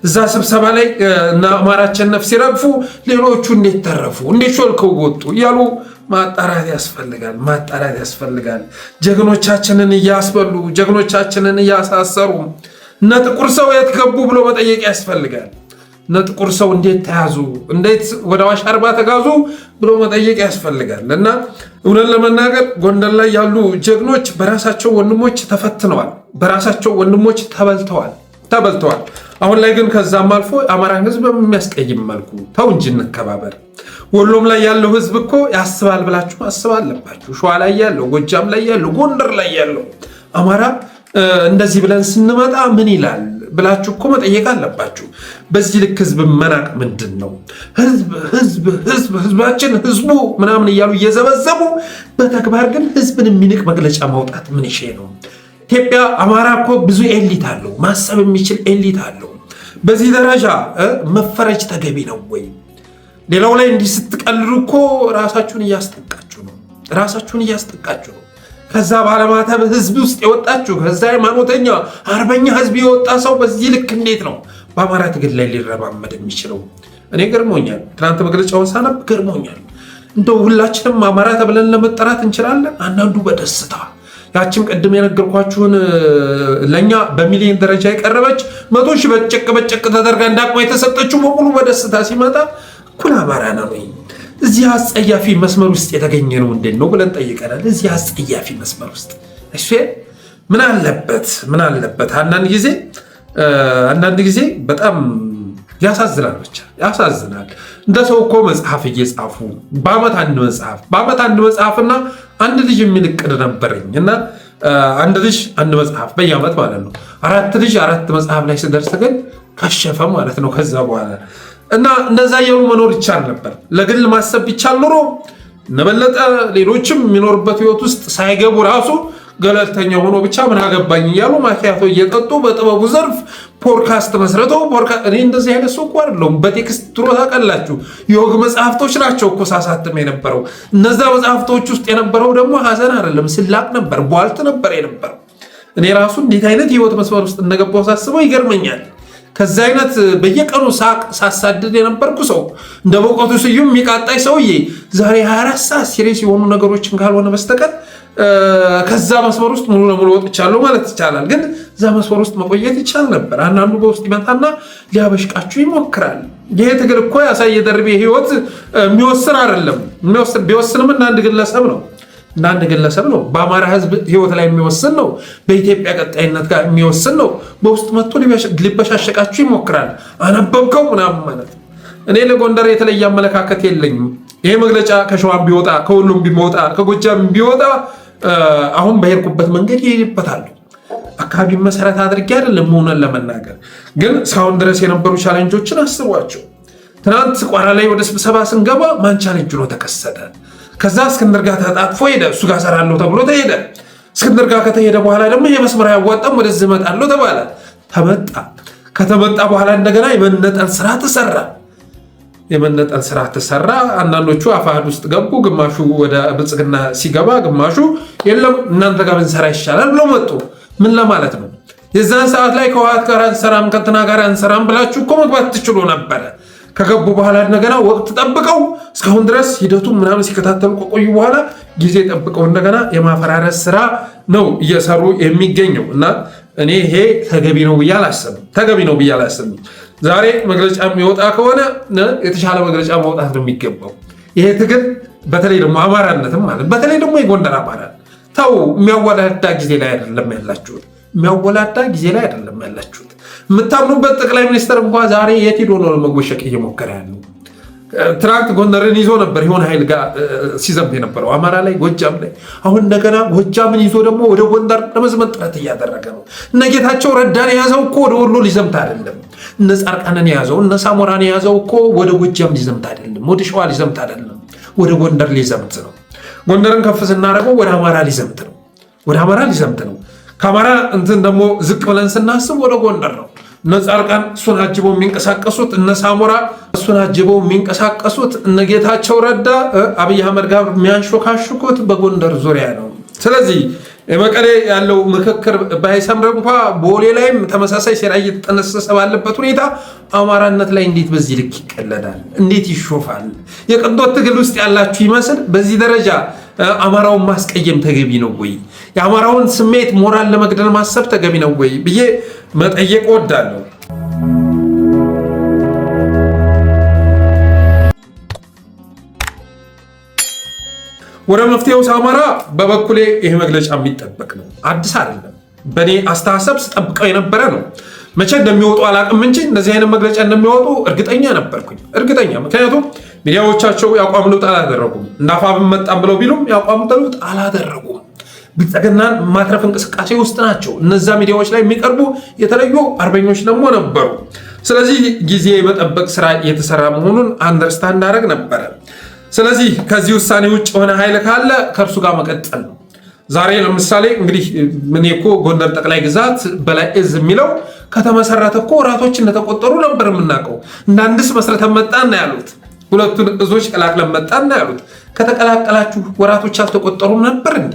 እዛ ስብሰባ ላይ እና አማራ አሸነፍ ሲረግፉ ሌሎቹ እንዴት ተረፉ? እንዴት ሾልከው ወጡ? እያሉ ማጣራት ያስፈልጋል። ጀግኖቻችንን እያስበሉ ጀግኖቻችንን እያሳሰሩ እነ ጥቁር ሰው የት ገቡ ብሎ መጠየቅ ያስፈልጋል። እነ ጥቁር ሰው እንዴት ተያዙ? እንዴት ወደ አዋሽ አርባ ተጋዙ ብሎ መጠየቅ ያስፈልጋል። እና እውነት ለመናገር ጎንደር ላይ ያሉ ጀግኖች በራሳቸው ወንድሞች ተፈትነዋል፣ በራሳቸው ወንድሞች ተበልተዋል። አሁን ላይ ግን ከዛም አልፎ አማራን ህዝብ በሚያስቀይም መልኩ ተው እንጂ እንከባበር። ወሎም ላይ ያለው ህዝብ እኮ ያስባል ብላችሁ ማሰብ አለባችሁ። ሸዋ ላይ ያለው፣ ጎጃም ላይ ያለው፣ ጎንደር ላይ ያለው አማራ እንደዚህ ብለን ስንመጣ ምን ይላል ብላችሁ እኮ መጠየቅ አለባችሁ። በዚህ ልክ ህዝብ መናቅ ምንድን ነው? ህዝባችን ህዝቡ ምናምን እያሉ እየዘበዘቡ በተግባር ግን ህዝብን የሚንቅ መግለጫ ማውጣት ምን ይሼ ነው? ኢትዮጵያ አማራ እኮ ብዙ ኤሊት አለው፣ ማሰብ የሚችል ኤሊት አለው። በዚህ ደረጃ መፈረጅ ተገቢ ነው ወይ? ሌላው ላይ እንዲህ ስትቀልሉ እኮ ራሳችሁን እያስጠቃችሁ ነው። ከዛ ባለማተብ ህዝብ ውስጥ የወጣችሁ ከዛ ሃይማኖተኛ አርበኛ ህዝብ የወጣ ሰው በዚህ ልክ እንዴት ነው በአማራ ትግል ላይ ሊረማመድ የሚችለው? እኔ ገርሞኛል። ትናንት መግለጫውን ሳነብ ገርሞኛል። እንደው ሁላችንም አማራ ተብለን ለመጠራት እንችላለን። አንዳንዱ በደስታ ያችም ቅድም የነገርኳችሁን ለኛ በሚሊዮን ደረጃ የቀረበች 100 ሺህ በጨቅ ተደርጋ እንዳቅማ የተሰጠችው በሙሉ በደስታ ሲመጣ እኩል አማራ ነው ወይ? እዚህ አስጸያፊ መስመር ውስጥ የተገኘ ነው እንዴት ነው ብለን ጠይቀናል። እዚህ አስጸያፊ መስመር ውስጥ እሺ ምን አለበት? አንዳንድ ጊዜ በጣም ያሳዝናል። ብቻ ያሳዝናል። እንደ ሰው እኮ መጽሐፍ እየጻፉ በአመት አንድ መጽሐፍና አንድ ልጅ የሚል እቅድ ነበረኝ እና አንድ ልጅ አንድ መጽሐፍ በየአመት ማለት ነው። 4 ልጅ 4 መጽሐፍ ላይ ስደርስ ግን ከሸፈ ማለት ነው። ከዛ በኋላ እና እንደዛ እያሉ መኖር ይቻል ነበር። ለግል ማሰብ ቢቻል ኖሮ ነበለጠ ሌሎችም የሚኖርበት ህይወት ውስጥ ሳይገቡ ራሱ ገለልተኛ ሆኖ ብቻ ምን አገባኝ እያሉ ማኪያቶ እየጠጡ በጥበቡ ዘርፍ ፖድካስት መስረተው እኔ እንደዚህ አይነት ሰው እኮ አይደለሁም። በቴክስት ድሮ ታውቃላችሁ የወግ መጽሐፍቶች ናቸው እኮ ሳሳትም የነበረው። እነዛ መጽሐፍቶች ውስጥ የነበረው ደግሞ ሀዘን አይደለም ስላቅ ነበር፣ ቧልት ነበር የነበረው። እኔ ራሱ እንዴት አይነት ህይወት መስመር ውስጥ እንደገባው ሳስበው ይገርመኛል። ከዛ አይነት በየቀኑ ሳሳድድ የነበርኩ ሰው እንደ በእውቀቱ ስዩም የሚቃጣይ ሰውዬ ዛሬ 24 ሰዓት ሲሪየስ የሆኑ ነገሮችን ካልሆነ በስተቀር ከዛ መስመር ውስጥ ሙሉ ለሙሉ ወጥቻለሁ ማለት ይቻላል። ግን እዛ መስመር ውስጥ መቆየት ይቻል ነበር። አንዳንዱ በውስጥ ይመጣና ሊያበሽቃችሁ ይሞክራል። ይሄ ትግል እኮ ያሳየ ደርቤ ህይወት የሚወስን አይደለም። ቢወስንም እንደ አንድ ግለሰብ ነው። በአማራ ህዝብ ህይወት ላይ የሚወስን ነው። በኢትዮጵያ ቀጣይነት ጋር የሚወስን ነው። በውስጥ መጥቶ ሊበሻሸቃችሁ ይሞክራል። አነበብከው ምናምን ማለት ነው። እኔ ለጎንደር የተለየ አመለካከት የለኝም። ይሄ መግለጫ ከሸዋም ቢወጣ ከሁሉም ቢወጣ ከጎጃም ቢወጣ አሁን በሄድኩበት መንገድ ይሄድበታል። አካባቢ መሰረት አድርጌ አይደለም ሆነን ለመናገር ግን እስካሁን ድረስ የነበሩ ቻሌንጆችን አስቧቸው። ትናንት ቋራ ላይ ወደ ስብሰባ ስንገባ ማን ቻሌንጅ ነው ተከሰተ። ከዛ እስክንድር ጋር ተጣጥፎ ሄደ። እሱ ጋር ሰራለሁ ተብሎ ተሄደ። እስክንድር ጋር ከተሄደ በኋላ ደግሞ ይሄ መስመር አያዋጣም ወደዚህ እመጣለሁ ተባለ። ከተመጣ በኋላ እንደገና የመነጠል ስራ ተሰራ። አንዳንዶቹ አፋሕድ ውስጥ ገቡ። ግማሹ ወደ ብልጽግና ሲገባ፣ ግማሹ የለም እናንተ ጋር ብንሰራ ይሻላል ብለው መጡ። ምን ለማለት ነው? የዛን ሰዓት ላይ ከህወሓት ጋር አንሰራም ከእንትና ጋር አንሰራም ብላችሁ እኮ መግባት ትችሉ ነበረ። ከገቡ በኋላ እንደገና ወቅት ጠብቀው እስካሁን ድረስ ሂደቱን ምናምን ሲከታተሉ ከቆዩ በኋላ ጊዜ ጠብቀው እንደገና የማፈራረስ ስራ ነው እየሰሩ የሚገኘው እና እኔ ይሄ ተገቢ ነው ብዬ አላስብም። ዛሬ መግለጫ የሚወጣ ከሆነ የተሻለ መግለጫ መውጣት ነው የሚገባው። ይሄ ትግል በተለይ ደግሞ አማራነትም ማለት በተለይ ደግሞ የጎንደር አማራ ተው የሚያወላዳ ጊዜ ላይ አይደለም ያላችሁት። የምታምኑበት ጠቅላይ ሚኒስትር እንኳ ዛሬ የት ሄዶ ነው ለመጎሸቅ እየሞከረ ያለው? ትናንት ጎንደርን ይዞ ነበር የሆነ ኃይል ጋር ሲዘምት የነበረው አማራ ላይ ጎጃም ላይ። አሁን እንደገና ጎጃምን ይዞ ደግሞ ወደ ጎንደር ለመዝመት ጥረት እያደረገ ነው። እነ ጌታቸው ረዳን የያዘው እኮ ወደ ወሎ ሊዘምት አይደለም። እነ ጻድቃንን የያዘው እነ ሳሞራን የያዘው እኮ ወደ ጎጃም ሊዘምት አይደለም፣ ወደ ሸዋ ሊዘምት አይደለም፣ ወደ ጎንደር ሊዘምት ነው። ጎንደርን ከፍ ስናደርገው ወደ አማራ ሊዘምት ነው። ከአማራ እንትን ደግሞ ዝቅ ብለን ስናስብ ወደ ጎንደር ነው። እነ ጻድቃን እሱን አጅበው የሚንቀሳቀሱት፣ እነ ሳሞራ እሱን አጅበው የሚንቀሳቀሱት፣ እነ ጌታቸው ረዳ አብይ አህመድ ጋር የሚያንሾካሹኩት በጎንደር ዙሪያ ነው። ስለዚህ የመቀሌ ያለው ምክክር ባይሰምር እንኳ ቦሌ ላይም ተመሳሳይ ሴራ እየተጠነሰሰ ባለበት ሁኔታ አማራነት ላይ እንዴት በዚህ ልክ ይቀለዳል? እንዴት ይሾፋል? የቅንጦት ትግል ውስጥ ያላችሁ ይመስል በዚህ ደረጃ አማራውን ማስቀየም ተገቢ ነው ወይ? የአማራውን ስሜት ሞራል ለመግደል ማሰብ ተገቢ ነው ወይ ብዬ መጠየቅ እወዳለሁ። ወደ መፍትሄው ሳመራ በበኩሌ ይሄ መግለጫ የሚጠበቅ ነው፣ አዲስ አይደለም። በእኔ አስተሳሰብ ስጠብቀው የነበረ ነው። መቼ እንደሚወጡ አላቅም እንጂ እንደዚህ አይነት መግለጫ እንደሚወጡ እርግጠኛ ነበርኩኝ። ምክንያቱም ሚዲያዎቻቸው የአቋም ለውጥ አላደረጉም። እንዳፋብን መጣም ብለው ቢሉም የአቋም ለውጥ አላደረጉም። ብልጽግናን ማትረፍ እንቅስቃሴ ውስጥ ናቸው። እነዛ ሚዲያዎች ላይ የሚቀርቡ የተለዩ አርበኞች ደግሞ ነበሩ። ስለዚህ ጊዜ የመጠበቅ ስራ እየተሰራ መሆኑን አንደርስታንድ አደረግ ነበረ። ስለዚህ ከዚህ ውሳኔ ውጭ የሆነ ኃይል ካለ ከእርሱ ጋር መቀጠል ነው። ዛሬ ለምሳሌ እንግዲህ እኔ እኮ ጎንደር ጠቅላይ ግዛት በላይ እዝ የሚለው ከተመሰረተ እኮ ወራቶች እንደተቆጠሩ ነበር የምናውቀው። እንደ አንድስ መስረተን መጣን ነው ያሉት። ሁለቱን እዞች ቀላቅለን መጣን ነው ያሉት። ከተቀላቀላችሁ ወራቶች አልተቆጠሩም ነበር እንዴ?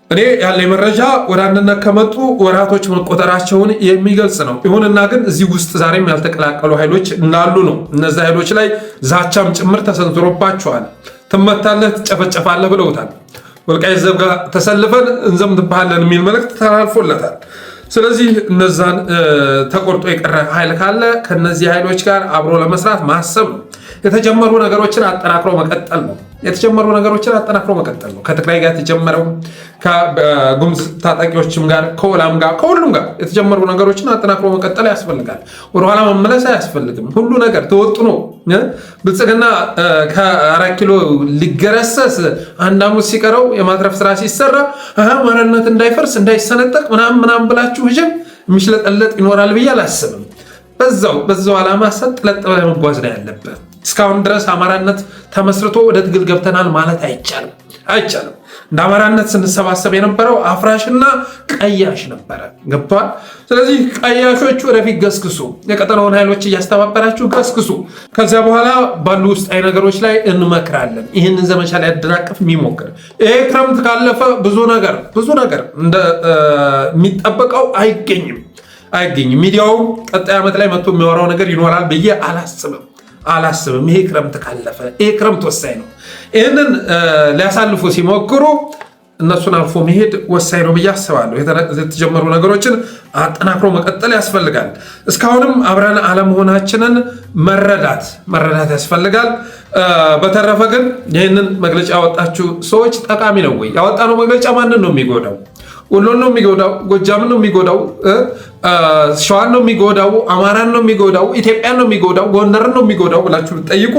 እኔ ያለኝ መረጃ ወደ አንድነት ከመጡ ወራቶች መቆጠራቸውን የሚገልጽ ነው። ይሁንና ግን እዚህ ውስጥ ዛሬም ያልተቀላቀሉ ኃይሎች እንዳሉ ነው። እነዚህ ኃይሎች ላይ ዛቻም ጭምር ተሰንዝሮባቸዋል። ትመታለህ፣ ትጨፈጨፋለህ ብለውታል። ወልቃይት ዘብ ጋር ተሰልፈን እንዘምትብሃለን የሚል መልእክት ተላልፎለታል። ስለዚህ እነዛን ተቆርጦ የቀረ ኃይል ካለ ከነዚህ ኃይሎች ጋር አብሮ ለመስራት ማሰብ ነው። የተጀመሩ ነገሮችን አጠናክሮ መቀጠል ነው። ከትግራይ ጋር የተጀመረው ከጉምዝ ታጣቂዎችም ጋር ከኦላም ጋር ከሁሉም ጋር የተጀመሩ ነገሮችን አጠናክሮ መቀጠል ያስፈልጋል። ወደኋላ መመለስ አያስፈልግም። ሁሉ ነገር ተወጥኖ ብልጽግና ከ4 ኪሎ ሊገረሰስ 1 ዓመት ሲቀረው የማትረፍ ስራ ሲሰራ ማንነት እንዳይፈርስ እንዳይሰነጠቅ ምናምን ብላችሁ የሚሽለጠለጥ ይኖራል ብዬ አላስብም። በዛው ዓላማ ሰጥለጥ ብለህ መጓዝ ነው ያለበት። እስካሁን ድረስ አማራነት ተመስርቶ ወደ ትግል ገብተናል ማለት አይቻልም። እንደ አማራነት ስንሰባሰብ የነበረው አፍራሽና ቀያሽ ነበረ። ገብቷል። ስለዚህ ቀያሾቹ ወደፊት ገስግሱ፣ የቀጠናውን ኃይሎች እያስተባበራችሁ ገስግሱ። ከዚያ በኋላ ባሉ ውስጣዊ ነገሮች ላይ እንመክራለን። ይህንን ዘመቻ ላይ ያደናቅፍ የሚሞክር ይሄ ክረምት ካለፈ ብዙ ነገር እንደሚጠበቀው አይገኝም። ሚዲያው ቀጣይ ዓመት ላይ መጥቶ የሚያወራው ነገር ይኖራል ብዬ አላስብም። ይሄ ክረምት ካለፈ ይሄ ክረምት ወሳኝ ነው። ይህንን ሊያሳልፉ ሲሞክሩ እነሱን አልፎ መሄድ ወሳኝ ነው ብዬ አስባለሁ። የተጀመሩ ነገሮችን አጠናክሮ መቀጠል ያስፈልጋል። እስካሁንም አብረን አለመሆናችንን መረዳት ያስፈልጋል። በተረፈ ግን ይህንን መግለጫ ያወጣችሁ ሰዎች ጠቃሚ ነው ወይ? ያወጣነው መግለጫ ማንን ነው የሚጎዳው? ወሎን ነው የሚጎዳው? ጎጃምን ነው የሚጎዳው? ሸዋን ነው የሚጎዳው? አማራን ነው የሚጎዳው? ኢትዮጵያን ነው የሚጎዳው? ጎንደርን ነው የሚጎዳው ብላችሁ ብትጠይቁ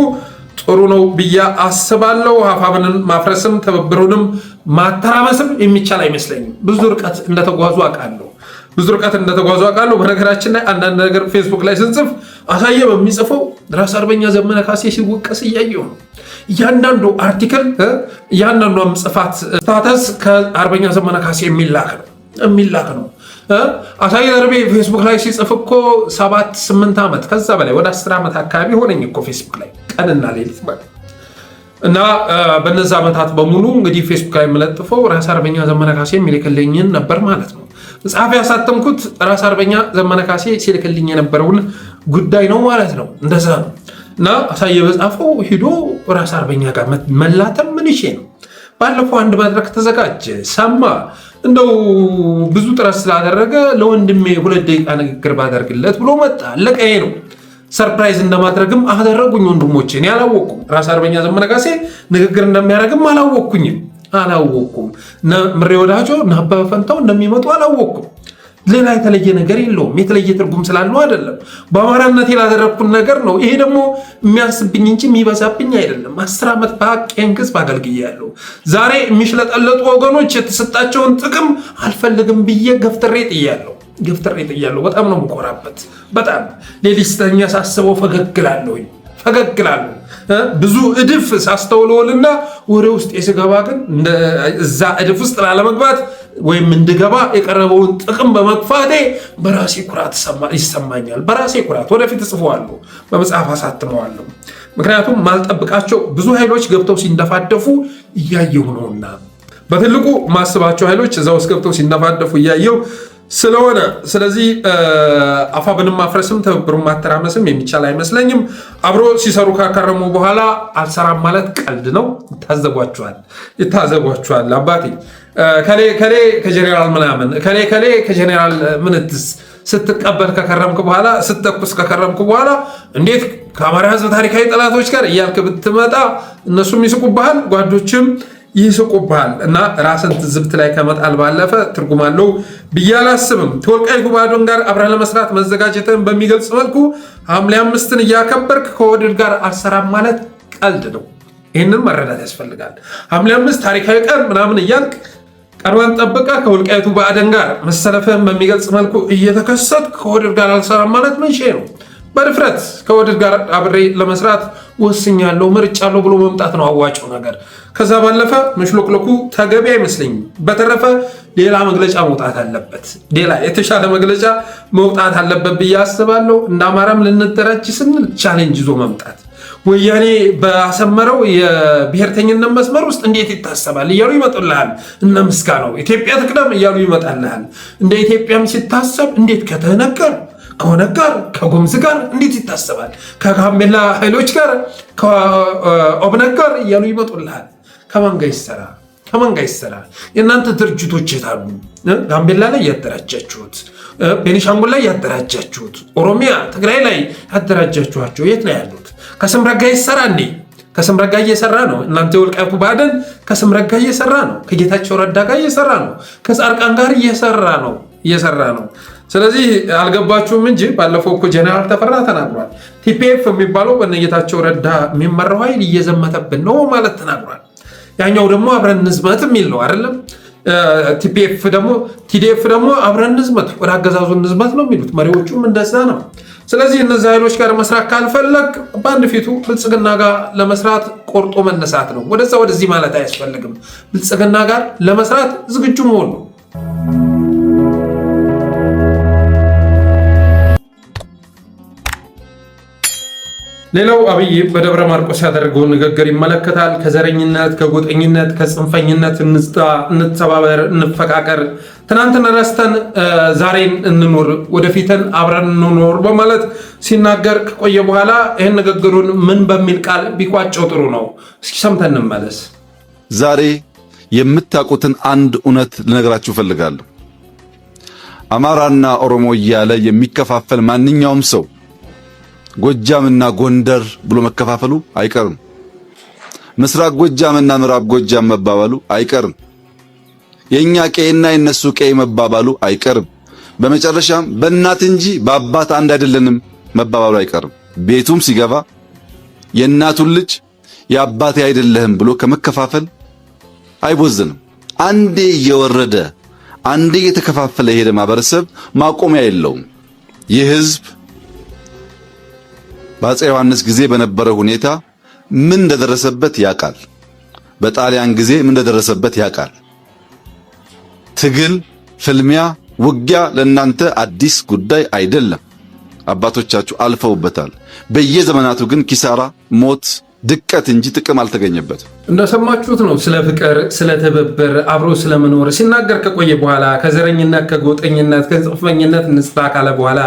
ጥሩ ነው ብዬ አስባለሁ። አፋብንን ማፍረስም ትብብሩንም ማተራመስም የሚቻል አይመስለኝም። ብዙ ርቀት እንደተጓዙ አውቃለሁ። በነገራችን ላይ አንዳንድ ነገር ፌስቡክ ላይ ስንጽፍ አሳየ በሚጽፈው ራስ አርበኛ ዘመነ ካሴ ሲወቀስ እያየሁ ነው። እያንዳንዱ አርቲክል እያንዳንዷም ጽፋት ስታተስ ከአርበኛ ዘመነ ካሴ የሚላክ ነው። አሳየ ደርቤ ፌስቡክ ላይ ሲጽፍ እኮ 7-8 ዓመት ከዛ በላይ ወደ 10 ዓመት አካባቢ ሆነኝ እኮ ፌስቡክ ላይ ቀንና ሌሊት ማለት እና በነዛ ዓመታት በሙሉ እንግዲህ ፌስቡክ ላይ የምለጥፈው ራስ አርበኛ ዘመነ ካሴ የሚልክልኝን ነበር ማለት ነው። መጽሐፍ ያሳተምኩት ራስ አርበኛ ዘመነ ካሴ ሲልክልኝ የነበረውን ጉዳይ ነው ማለት ነው። እንደዛ ነው። እና አሳየ በጻፈው ሂዶ ራስ አርበኛ ጋር መላተም ምን ይሼ ነው። ባለፈው አንድ መድረክ ተዘጋጀ፣ ሰማ። እንደው ብዙ ጥረት ስላደረገ ለወንድሜ 2 ደቂቃ ንግግር ባደርግለት ብሎ መጣ። አለቀ። ይሄ ነው። ሰርፕራይዝ እንደማድረግም አደረጉኝ ወንድሞቼ። እኔ አላወቅኩም። ራስ አርበኛ ዘመነ ካሴ ንግግር እንደሚያደርግም አላወቅኩም። ምሬ ወዳጆ እና አበበ ፈንታው እንደሚመጡ አላወቅኩም። ሌላ የተለየ ነገር የለውም። የተለየ ትርጉም ስላለው አይደለም። በአማራነት ላደረግኩት ነገር ነው። ይሄ ደግሞ የሚያንስብኝ እንጂ የሚበዛብኝ አይደለም። 10 ዓመት በሀቄን ህዝብ አገልግያለሁ። ዛሬ የሚሽለጠለጡ ወገኖች የተሰጣቸውን ጥቅም አልፈልግም ብዬ ገፍትሬ ጥያለሁ። በጣም ነው የምኮራበት። በጣም ሌሊት ስተኛ ሳስበው ፈገግላለሁ። ብዙ እድፍ ሳስተውለውልና ወደ ውስጥ የስገባ ግን እዛ እድፍ ውስጥ ላለመግባት ወይም እንድገባ የቀረበውን ጥቅም በመግፋቴ በራሴ ኩራት ይሰማኛል። ወደፊት እጽፈዋለሁ፣ በመጽሐፍ አሳትመዋለሁ። ምክንያቱም ማልጠብቃቸው ብዙ ኃይሎች ገብተው ሲንደፋደፉ እያየሁ ነውና፣ በትልቁ ማስባቸው ኃይሎች እዛ ውስጥ ገብተው ሲንደፋደፉ እያየሁ ስለሆነ ስለዚህ አፋብንም ማፍረስም ትብብሩን ማተራመስም የሚቻል አይመስለኝም። አብሮ ሲሰሩ ካከረሙ በኋላ አልሰራም ማለት ቀልድ ነው። ይታዘቧቸዋል። አባቴ ከሌ ከጀኔራል ምናምን ከሌ ከጀኔራል ምንትስ ስትቀበል ከከረምክ በኋላ ስትተኩስ ከከረምክ በኋላ እንዴት ከአማራ ህዝብ ታሪካዊ ጠላቶች ጋር እያልክ ብትመጣ እነሱም ይስቁብሃል፣ ጓዶችም ይስቁብሃል። እና ራስን ትዝብት ላይ ከመጣል ባለፈ ትርጉም አለው ብዬ አላስብም። ከወልቃይት ጉባኤውን ጋር አብረህ ለመስራት መዘጋጀትን በሚገልጽ መልኩ ሐምሌ 5ን እያከበርክ ከወድድ ጋር አልሰራም ማለት ቀልድ ነው። ይህንን መረዳት ያስፈልጋል። ሐምሌ 5 ታሪካዊ ቀን ምናምን እያልክ ቀርባን ጠብቀ ከወልቃይቱ ብአዴን ጋር መሰለፍህን በሚገልጽ መልኩ እየተከሰት ከወድድ ጋር አልሰራም ማለት ምን ነው? በድፍረት ከወድድ ጋር አብሬ ለመስራት ወስኛለሁ፣ መርጫለሁ ብሎ መምጣት ነው አዋጭው ነገር። ከዛ ባለፈ መሽሎክሎኩ ተገቢ አይመስለኝም። በተረፈ ሌላ መግለጫ መውጣት አለበት፣ ሌላ የተሻለ መግለጫ መውጣት አለበት ብዬ አስባለሁ። እንደ አማራም ልንደራጅ ስንል ቻሌንጅ ይዞ መምጣት ወያኔ ባሰመረው የብሔርተኝነት መስመር ውስጥ እንዴት ይታሰባል እያሉ ይመጡልሃል። እነ ምስጋናው ኢትዮጵያ ትቅደም እያሉ ይመጣልሃል። እንደ ኢትዮጵያም ሲታሰብ እንዴት ከተነገ ጋር ከኦነግ ጋር ከጉምዝ ጋር እንዴት ይታሰባል? ከጋምቤላ ኃይሎች ጋር ከኦብነግ ጋር እያሉ ይመጡልሃል። ከማን ጋር ይሰራ? ከማን ጋር ይሰራ? የእናንተ ድርጅቶች የታሉ? ጋምቤላ ላይ ያደራጃችሁት፣ ቤኒሻንጉል ላይ ያደራጃችሁት፣ ኦሮሚያ ትግራይ ላይ ያደራጃችኋቸው የት ነው ያሉት? ከስምረት ጋር ይሰራ እንዴ? ከስምረት ጋር እየሰራ ነው። እናንተ የወልቃይቱ ብአዴን ከስምረት ጋር እየሰራ ነው። ከጌታቸው ረዳ ጋር እየሰራ ነው። ከጻድቃን ጋር እየሰራ ነው። ስለዚህ አልገባችሁም እንጂ ባለፈው እኮ ጀነራል ተፈራ ተናግሯል። ቲፒኤፍ የሚባለው በነጌታቸው ረዳ የሚመራው ኃይል እየዘመተብን ነው ማለት ተናግሯል። ያኛው ደግሞ አብረን ንዝመት የሚል ነው አይደለም። ቲዲኤፍ ደግሞ አብረን ንዝመት፣ ወደ አገዛዙ ንዝመት ነው የሚሉት። መሪዎቹም እንደዛ ነው። ስለዚህ እነዚህ ኃይሎች ጋር መስራት ካልፈለግ በአንድ ፊቱ ብልጽግና ጋር ለመስራት ቆርጦ መነሳት ነው። ወደዛ ወደዚህ ማለት አያስፈልግም። ብልጽግና ጋር ለመስራት ዝግጁ መሆን ነው። ሌላው አብይ በደብረ ማርቆስ ያደረገውን ንግግር ይመለከታል። ከዘረኝነት፣ ከጎጠኝነት፣ ከጽንፈኝነት እንተባበር፣ እንፈቃቀር፣ ትናንትን ረስተን ዛሬን እንኖር፣ ወደፊትን አብረን እንኖር በማለት ሲናገር ከቆየ በኋላ ይህን ንግግሩን ምን በሚል ቃል ቢቋጨው ጥሩ ነው? እስኪ ሰምተን እንመለስ። ዛሬ የምታውቁትን አንድ እውነት ልነግራችሁ እፈልጋለሁ። አማራና ኦሮሞ እያለ የሚከፋፈል ማንኛውም ሰው ጎጃምና ጎንደር ብሎ መከፋፈሉ አይቀርም። ምስራቅ ጎጃምና ምዕራብ ጎጃም መባባሉ አይቀርም። የኛ ቀይና የነሱ ቀይ መባባሉ አይቀርም። በመጨረሻም በእናት እንጂ በአባት አንድ አይደለንም መባባሉ አይቀርም። ቤቱም ሲገባ የእናቱን ልጅ የአባቴ አይደለህም ብሎ ከመከፋፈል አይቦዝንም። አንዴ እየወረደ አንዴ እየተከፋፈለ የሄደ ማህበረሰብ ማቆሚያ የለውም። ይህ ህዝብ በአፄ ዮሐንስ ጊዜ በነበረ ሁኔታ ምን እንደደረሰበት ያውቃል። በጣሊያን ጊዜ ምን እንደደረሰበት ያውቃል። ትግል፣ ፍልሚያ፣ ውጊያ ለእናንተ አዲስ ጉዳይ አይደለም። አባቶቻችሁ አልፈውበታል። በየዘመናቱ ግን ኪሳራ፣ ሞት፣ ድቀት እንጂ ጥቅም አልተገኘበትም። እንደሰማችሁት ነው። ስለ ፍቅር፣ ስለ ትብብር፣ አብሮ ስለመኖር ሲናገር ከቆየ በኋላ ከዘረኝነት፣ ከጎጠኝነት፣ ከጽንፈኝነት እንጽዳ ካለ በኋላ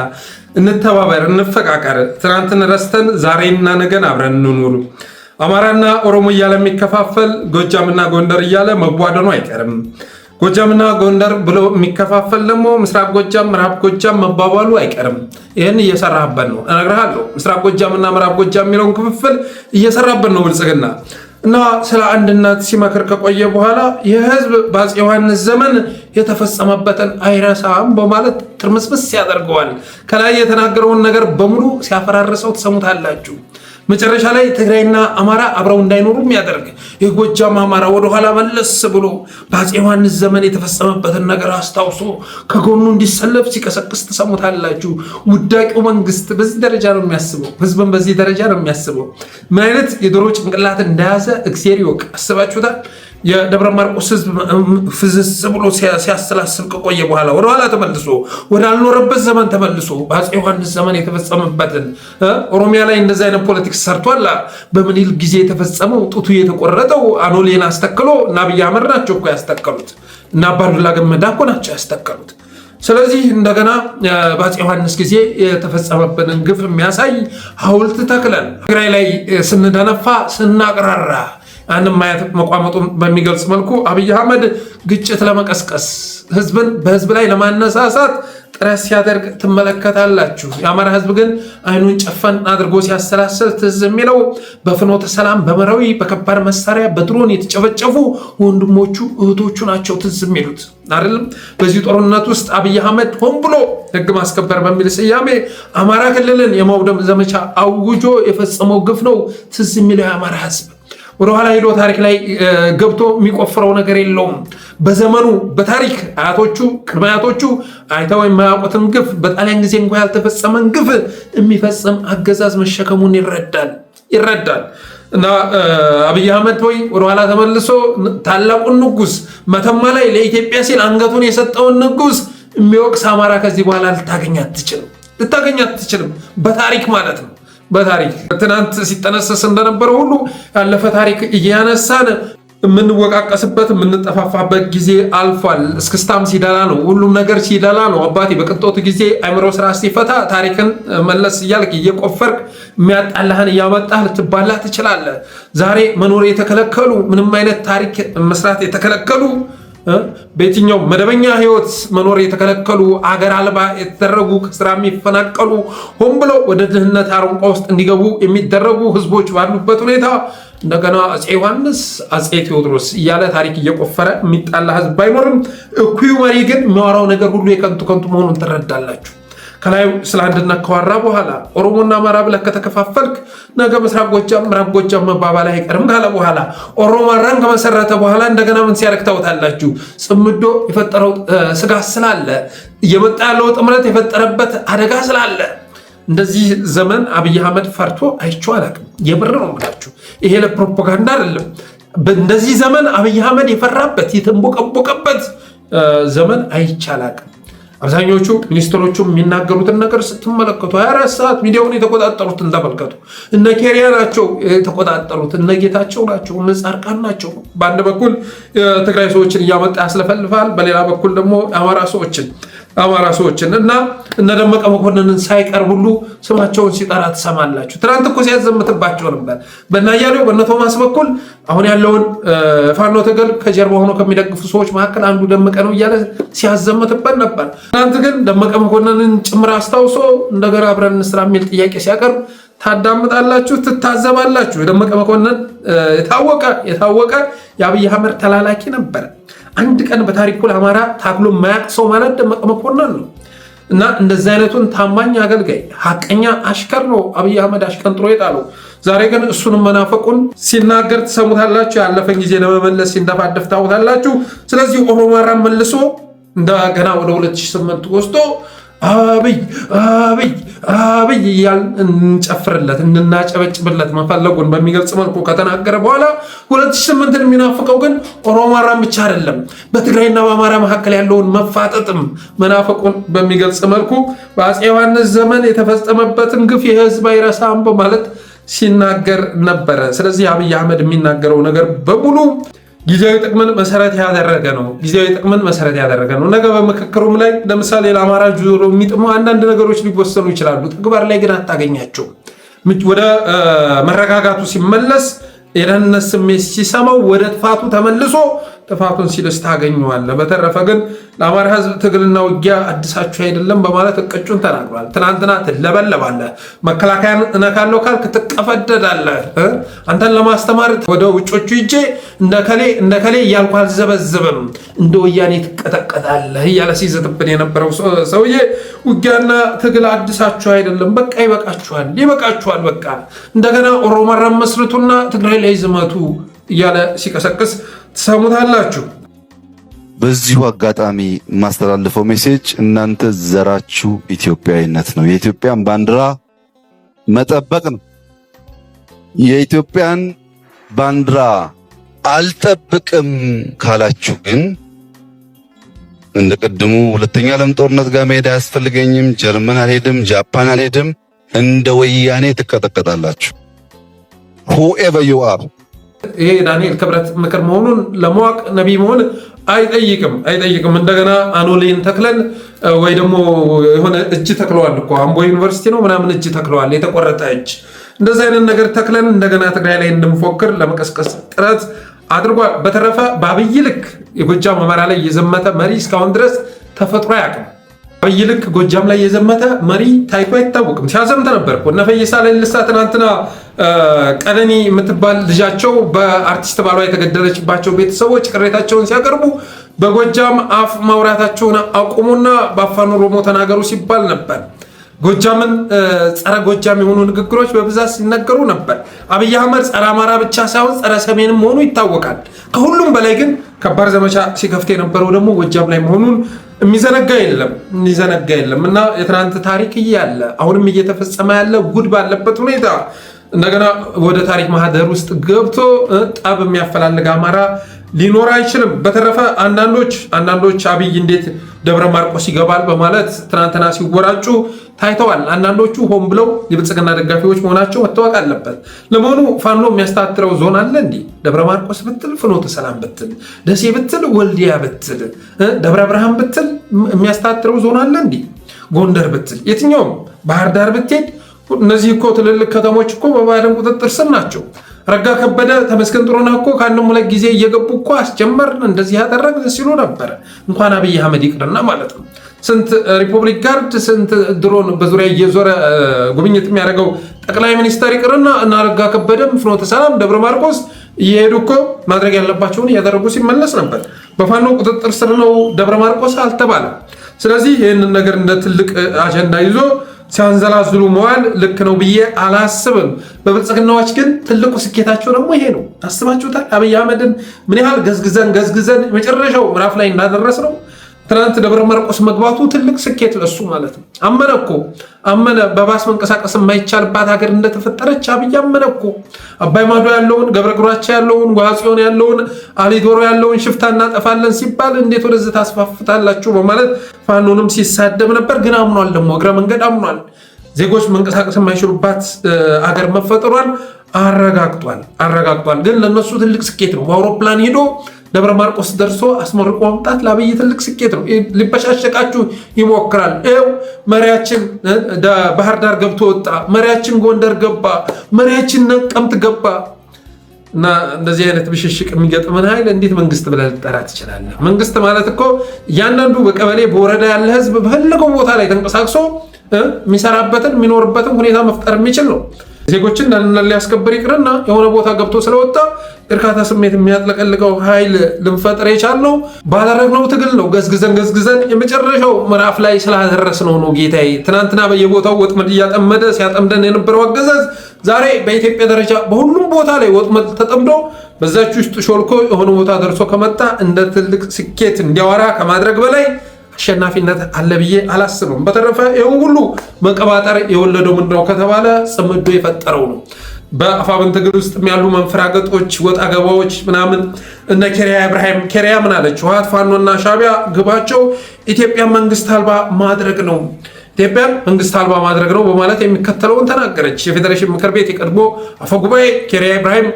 እንተባበር፣ እንፈቃቀር፣ ትናንትን ረስተን ዛሬና ነገን አብረን እንኑር፣ አማራና ኦሮሞ እያለ የሚከፋፈል ጎጃምና ጎንደር እያለ መቧደኑ አይቀርም። ጎጃምና ጎንደር ብሎ የሚከፋፈል ደግሞ ምስራቅ ጎጃም፣ ምዕራብ ጎጃም መባባሉ አይቀርም። ይህን እየሰራህበት ነው፣ እነግርሃለሁ። ምስራቅ ጎጃምና ምዕራብ ጎጃም የሚለውን ክፍፍል እየሰራበት ነው ብልጽግና እና ስለ አንድነት ሲመክር ከቆየ በኋላ የህዝብ በአፄ ዮሐንስ ዘመን የተፈጸመበትን አይረሳም በማለት ትርምስምስ ያደርገዋል። ከላይ የተናገረውን ነገር በሙሉ ሲያፈራርሰው ትሰሙታላችሁ። መጨረሻ ላይ ትግራይና አማራ አብረው እንዳይኖሩ የሚያደርግ የጎጃም አማራ ወደኋላ መለስ ብሎ በአፄ ዮሐንስ ዘመን የተፈጸመበትን ነገር አስታውሶ ከጎኑ እንዲሰለፍ ሲቀሰቅስ ትሰሙታላችሁ። ውዳቂው መንግስት በዚህ ደረጃ ነው የሚያስበው፣ ህዝብን በዚህ ደረጃ ነው የሚያስበው። ምን አይነት የዶሮ ጭንቅላት እንደያዘ እግዚአብሔር ይወቅ። አስባችሁታል? የደብረ ማርቆስ ህዝብ ፍዝዝ ብሎ ሲያሰላስል ከቆየ በኋላ ወደኋላ ተመልሶ ወዳልኖረበት ዘመን ተመልሶ በአፄ ዮሐንስ ዘመን የተፈጸመበትን ኦሮሚያ ላይ እንደዚህ አይነት ፖለቲክስ ሰርቷል። በምኒልክ ጊዜ የተፈጸመው ጡቱ የተቆረጠው አኖሌን አስተክሎ እና አብይ አህመድ ናቸው እኮ ያስተከሉት እና አባዱላ ገመዳ እኮ ናቸው ያስተከሉት። ስለዚህ እንደገና በአፄ ዮሐንስ ጊዜ የተፈጸመብንን ግፍ የሚያሳይ ሐውልት ተክለን ትግራይ ላይ ስንደነፋ ስናቅራራ አንድ ማየት መቋመጡን በሚገልጽ መልኩ አብይ አህመድ ግጭት ለመቀስቀስ ህዝብን በህዝብ ላይ ለማነሳሳት ጥረት ሲያደርግ ትመለከታላችሁ። የአማራ ህዝብ ግን አይኑን ጨፈን አድርጎ ሲያሰላስል ትዝ የሚለው በፍኖተ ሰላም በመራዊ በከባድ መሳሪያ በድሮን የተጨፈጨፉ ወንድሞቹ እህቶቹ ናቸው ትዝ የሚሉት አይደለም። በዚህ ጦርነት ውስጥ አብይ አህመድ ሆን ብሎ ህግ ማስከበር በሚል ስያሜ አማራ ክልልን የማውደም ዘመቻ አውጆ የፈጸመው ግፍ ነው ትዝ የሚለው የአማራ ህዝብ። ወደኋላ ሄዶ ታሪክ ላይ ገብቶ የሚቆፍረው ነገር የለውም። በዘመኑ በታሪክ አያቶቹ ቅድመ አያቶቹ አይተው የማያውቁትን ግፍ በጣሊያን ጊዜ እንኳ ያልተፈጸመን ግፍ የሚፈጽም አገዛዝ መሸከሙን ይረዳል። እና አብይ አህመድ ወይ ወደኋላ ተመልሶ ታላቁን ንጉስ መተማ ላይ ለኢትዮጵያ ሲል አንገቱን የሰጠውን ንጉስ የሚወቅስ አማራ ከዚህ በኋላ ልታገኝ አትችልም። በታሪክ ማለት ነው። በታሪክ ትናንት ሲጠነሰስ እንደነበረ ሁሉ ያለፈ ታሪክ እያነሳን የምንወቃቀስበት የምንጠፋፋበት ጊዜ አልፏል። እስክስታም ሲደላ ነው፣ ሁሉም ነገር ሲደላ ነው። አባቴ በቅንጦት ጊዜ አይምሮ ስራ ሲፈታ ታሪክን መለስ እያልክ እየቆፈርክ የሚያጣላህን እያመጣህ ልትባላ ትችላለህ። ዛሬ መኖር የተከለከሉ ምንም አይነት ታሪክ መስራት የተከለከሉ በየትኛው መደበኛ ህይወት መኖር የተከለከሉ አገር አልባ የተደረጉ ከስራ የሚፈናቀሉ ሆን ብለው ወደ ድህነት አረንቋ ውስጥ እንዲገቡ የሚደረጉ ህዝቦች ባሉበት ሁኔታ እንደገና አፄ ዮሐንስ አፄ ቴዎድሮስ እያለ ታሪክ እየቆፈረ የሚጣላ ህዝብ ባይኖርም እኩዩ መሪ ግን የሚያወራው ነገር ሁሉ የከንቱ ከንቱ መሆኑን ትረዳላችሁ። ከላይ ስለ አንድነት ካወራ በኋላ ኦሮሞና አማራ ብለህ ከተከፋፈልክ ነገ ምስራቅ ጎጃም ምዕራብ ጎጃም መባባል አይቀርም ካለ በኋላ ኦሮማራን ከመሰረተ በኋላ እንደገና ምን ሲያደርግ ታውታላችሁ? ጽምዶ የፈጠረው ስጋት ስላለ እየመጣ ያለው ጥምረት የፈጠረበት አደጋ ስላለ እንደዚህ ዘመን አብይ አህመድ ፈርቶ አይቼው አላውቅም። የምር ነው የምላችሁ፣ ይሄ ለፕሮፓጋንዳ አይደለም። በእንደዚህ ዘመን አብይ አህመድ የፈራበት የተንቦቀቦቀበት ዘመን አይቼ አላውቅም። አብዛኞቹ ሚኒስትሮቹ የሚናገሩትን ነገር ስትመለከቱ 24 ሰዓት ሚዲያውን የተቆጣጠሩትን ተመልከቱ። እነ ኬሪያ ናቸው የተቆጣጠሩት፣ እነ ጌታቸው ናቸው፣ እነ ጻድቃን ናቸው። በአንድ በኩል ትግራይ ሰዎችን እያመጣ ያስለፈልፋል፣ በሌላ በኩል ደግሞ አማራ ሰዎችን እና እነ ደመቀ መኮንንን ሳይቀር ሁሉ ስማቸውን ሲጠራ ትሰማላችሁ። ትናንት እኮ ሲያዘምትባቸው ነበር በእናያሌው በእነ ቶማስ በኩል። አሁን ያለውን ፋኖ ትግል ከጀርባ ሆኖ ከሚደግፉ ሰዎች መካከል አንዱ ደመቀ ነው እያለ ሲያዘምትበት ነበር። ትናንት ግን ደመቀ መኮንንን ጭምር አስታውሶ እንደገና አብረን እንስራ የሚል ጥያቄ ሲያቀርብ ታዳምጣላችሁ፣ ትታዘባላችሁ። ደመቀ መኮንን የታወቀ የአብይ አህመድ ተላላኪ ነበር። አንድ ቀን በታሪኩ ለአማራ ታግሎ የማያውቅ ሰው ማለት ደመቀ መኮንን ነው። እና እንደዚህ አይነቱን ታማኝ አገልጋይ ሀቀኛ አሽከር ነው አብይ አህመድ አሽቀንጥሮ የጣለው። ዛሬ ግን እሱንም መናፈቁን ሲናገር ትሰሙታላችሁ። ያለፈን ጊዜ ለመመለስ ሲንደፋደፍ ታውታላችሁ። ስለዚህ ኦሮማራን መልሶ እንደገና ወደ 2008 ወስዶ አብይ እያልን እንጨፍርለት እንናጨበጭብለት መፈለጉን በሚገልጽ መልኩ ከተናገረ በኋላ 2008ን የሚናፍቀው ግን ኦሮማራን ብቻ አይደለም፣ በትግራይና በአማራ መካከል ያለውን መፋጠጥም መናፈቁን በሚገልጽ መልኩ በአፄ ዮሐንስ ዘመን የተፈጸመበትን ግፍ የህዝብ አይረሳም በማለት ሲናገር ነበረ። ስለዚህ አብይ አህመድ የሚናገረው ነገር በሙሉ ጊዜያዊ ጥቅምን መሰረት ያደረገ ነው። ነገ በምክክሩም ላይ ለምሳሌ ለአማራ ጆሮ የሚጥሙ አንዳንድ ነገሮች ሊወሰኑ ይችላሉ። ተግባር ላይ ግን አታገኛቸውም። ወደ መረጋጋቱ ሲመለስ የደህንነት ስሜት ሲሰማው ወደ ጥፋቱ ተመልሶ ጥፋቱን ሲልስ ታገኘዋለህ። በተረፈ ግን ለአማራ ህዝብ ትግልና ውጊያ አዲሳችሁ አይደለም በማለት እቅጩን ተናግሯል። ትናንትና ትለበለባለህ፣ መከላከያን እነካለው ካልክ ትቀፈደዳለህ። አንተን ለማስተማር ወደ ውጮቹ ሂጄ እንደከሌ እያልኩ አልዘበዝብም፣ እንደ ወያኔ ትቀጠቀጣለህ እያለ ሲዘትብን የነበረው ሰውዬ ውጊያና ትግል አዲሳችሁ አይደለም፣ በቃ ይበቃችኋል፣ በቃ እንደገና ኦሮማራን መስርቱና ትግራይ ላይ ዝመቱ እያለ ሲቀሰቅስ ትሰሙታላችሁ። በዚሁ አጋጣሚ የማስተላልፈው ሜሴጅ እናንተ ዘራችሁ ኢትዮጵያዊነት ነው። የኢትዮጵያን ባንዲራ መጠበቅ ነው። የኢትዮጵያን ባንዲራ አልጠብቅም ካላችሁ ግን እንደ ቀድሞ ሁለተኛ ዓለም ጦርነት ጋር መሄድ አያስፈልገኝም፣ ጀርመን አልሄድም፣ ጃፓን አልሄድም፣ እንደ ወያኔ ትቀጠቀጣላችሁ። whoever you are። ይሄ ዳንኤል ክብረት ምክር መሆኑን ለማወቅ ነቢይ መሆን አይጠይቅም። እንደገና አኖሌን ተክለን ወይ ደግሞ የሆነ እጅ ተክለዋል እኮ አምቦ ዩኒቨርሲቲ ነው ምናምን እጅ ተክለዋል፣ የተቆረጠ እጅ። እንደዚህ አይነት ነገር ተክለን እንደገና ትግራይ ላይ እንድንፎክር ለመቀስቀስ ጥረት አድርጓል። በተረፈ በአብይ ልክ የጎጃም አማራ ላይ የዘመተ መሪ እስካሁን ድረስ ተፈጥሮ አያውቅም። አብይ ልክ ጎጃም ላይ የዘመተ መሪ ታይቶ አይታወቅም። ሲያዘምት ነበር እኮ እነ ፈይሳ ሌሊሳ ትናንትና ቀነኒ የምትባል ልጃቸው በአርቲስት ባሏ የተገደለችባቸው ቤተሰቦች ቅሬታቸውን ሲያቀርቡ በጎጃም አፍ ማውራታቸውን አቁሙና በአፋን ኦሮሞ ተናገሩ ሲባል ነበር። ጎጃምን ጸረ ጎጃም የሆኑ ንግግሮች በብዛት ሲነገሩ ነበር። አብይ አህመድ ጸረ አማራ ብቻ ሳይሆን ጸረ ሰሜንም መሆኑ ይታወቃል። ከሁሉም በላይ ግን ከባድ ዘመቻ ሲከፍት የነበረው ደግሞ ጎጃም ላይ መሆኑን የሚዘነጋ የለም እና የትናንት ታሪክ እያለ አሁንም እየተፈጸመ ያለ ጉድ ባለበት ሁኔታ እንደገና ወደ ታሪክ ማህደር ውስጥ ገብቶ ጠብ የሚያፈላልግ አማራ ሊኖር አይችልም። በተረፈ አንዳንዶች አብይ እንዴት ደብረ ማርቆስ ይገባል በማለት ትናንትና ሲወራጩ ታይተዋል። አንዳንዶቹ ሆን ብለው የብልጽግና ደጋፊዎች መሆናቸው መታወቅ አለበት። ለመሆኑ ፋኖ የሚያስተዳድረው ዞን አለ እንዴ? ደብረ ማርቆስ ብትል፣ ፍኖተ ሰላም ብትል፣ ደሴ ብትል፣ ወልዲያ ብትል፣ ደብረ ብርሃን ብትል የሚያስተዳድረው ዞን አለ እንዴ? ጎንደር ብትል፣ የትኛውም ባህር ዳር ብትሄድ እነዚህ እኮ ትልልቅ ከተሞች እኮ በባዕዳን ቁጥጥር ስር ናቸው። ረጋ ከበደ ተመስገን ጥሩነህ እኮ ከአንድም ሁለት ጊዜ እየገቡ እኮ አስጀመርን እንደዚህ ያደረግን ሲሉ ነበረ። እንኳን አብይ አህመድ ይቅርና ማለት ነው። ስንት ሪፐብሊክ ጋርድ ስንት ድሮን በዙሪያ እየዞረ ጉብኝት የሚያደርገው ጠቅላይ ሚኒስተር ይቅርና እና ረጋ ከበደም ፍኖተ ሰላም ደብረ ማርቆስ እየሄዱ እኮ ማድረግ ያለባቸውን እያደረጉ ሲመለስ ነበር። በፋኖ ቁጥጥር ስር ነው ደብረ ማርቆስ አልተባለም። ስለዚህ ይህንን ነገር እንደ ትልቅ አጀንዳ ይዞ ሲያንዘላዝሉ መዋል ልክ ነው ብዬ አላስብም። በብልጽግናዎች ግን ትልቁ ስኬታቸው ደግሞ ይሄ ነው። አስባችሁታል? አብይ አህመድን ምን ያህል ገዝግዘን የመጨረሻው ምዕራፍ ላይ እንዳደረስ ነው። ትናንት ደብረ ማርቆስ መግባቱ ትልቅ ስኬት ለሱ ማለት ነው። አመነ በባስ መንቀሳቀስ የማይቻልባት ሀገር እንደተፈጠረች አብይ አመነ እኮ። አባይ ማዶ ያለውን ገብረ ጉራቻ ያለውን ጓጽዮን ያለውን አሊዶሮ ያለውን ሽፍታ እናጠፋለን ሲባል እንዴት ወደዚህ ታስፋፍታላችሁ በማለት ፋኖንም ሲሳደብ ነበር። ግን አምኗል፣ ደግሞ እግረ መንገድ አምኗል። ዜጎች መንቀሳቀስ የማይችሉባት አገር መፈጠሯን አረጋግጧል። ግን ለነሱ ትልቅ ስኬት ነው። በአውሮፕላን ሄዶ ደብረ ማርቆስ ደርሶ አስመርቆ ማምጣት ለአብይ ትልቅ ስኬት ነው። ሊበሻሸቃችሁ ይሞክራል። ይኸው መሪያችን ባህር ዳር ገብቶ ወጣ፣ መሪያችን ጎንደር ገባ፣ መሪያችን ነቀምት ገባ። እና እንደዚህ አይነት ብሽሽቅ የሚገጥምን ኃይል እንዴት መንግስት ብለህ ልጠራ ትችላለህ? መንግስት ማለት እኮ እያንዳንዱ በቀበሌ በወረዳ ያለ ህዝብ በፈለገው ቦታ ላይ ተንቀሳቅሶ የሚሰራበትን የሚኖርበትን ሁኔታ መፍጠር የሚችል ነው። ዜጎችን ደህንነት ሊያስከብር ይቅርና የሆነ ቦታ ገብቶ ስለወጣ እርካታ ስሜት የሚያጥለቀልቀው ኃይል ልንፈጥር የቻልነው ባደረግነው ትግል ነው። ገዝግዘን የመጨረሻው ምዕራፍ ላይ ስላደረስነው ነው። ጌታዬ ትናንትና በየቦታው ወጥመድ እያጠመደ ሲያጠምደን የነበረው አገዛዝ ዛሬ በኢትዮጵያ ደረጃ በሁሉም ቦታ ላይ ወጥመድ ተጠምዶ በዛች ውስጥ ሾልኮ የሆነ ቦታ ደርሶ ከመጣ እንደ ትልቅ ስኬት እንዲያወራ ከማድረግ በላይ አሸናፊነት አለ ብዬ አላስብም። በተረፈ ይሄን ሁሉ መቀባጠር የወለደው ምንድነው ከተባለ ጽምዶ የፈጠረው ነው። በአፋብን ትግል ውስጥ ያሉ መንፈራገጦች፣ ወጣ ገባዎች ምናምን እነ ኬሪያ ምን አለች? ህወሓት ፋኖና ሻዕቢያ ግባቸው ኢትዮጵያን መንግስት አልባ ማድረግ ነው በማለት የሚከተለውን ተናገረች። የፌዴሬሽን ምክር ቤት የቀድሞ አፈጉባኤ ኬሪያ ኢብራሂም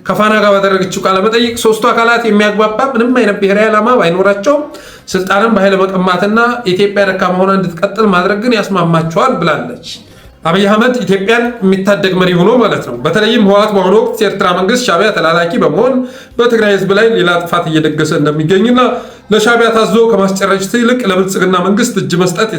ከፋና ጋር ባደረገችው ቃለ መጠይቅ ሶስቱ አካላት የሚያግባባ ምንም አይነት ብሔራዊ ዓላማ ባይኖራቸውም ስልጣንን በኃይል መቀማትና ኢትዮጵያ ደካማ ሆና እንድትቀጥል ማድረግ ግን ያስማማቸዋል ብላለች። አብይ አህመድ ኢትዮጵያን የሚታደግ መሪ ሆኖ ማለት ነው። በተለይም ህወሓት በአሁኑ ወቅት የኤርትራ መንግስት ሻዕቢያ ተላላኪ በመሆን በትግራይ ህዝብ ላይ ሌላ ጥፋት እየደገሰ እንደሚገኝና ለሻዕቢያ ታዞ ከማስጨረስ ይልቅ ለብልጽግና መንግስት እጅ መስጠት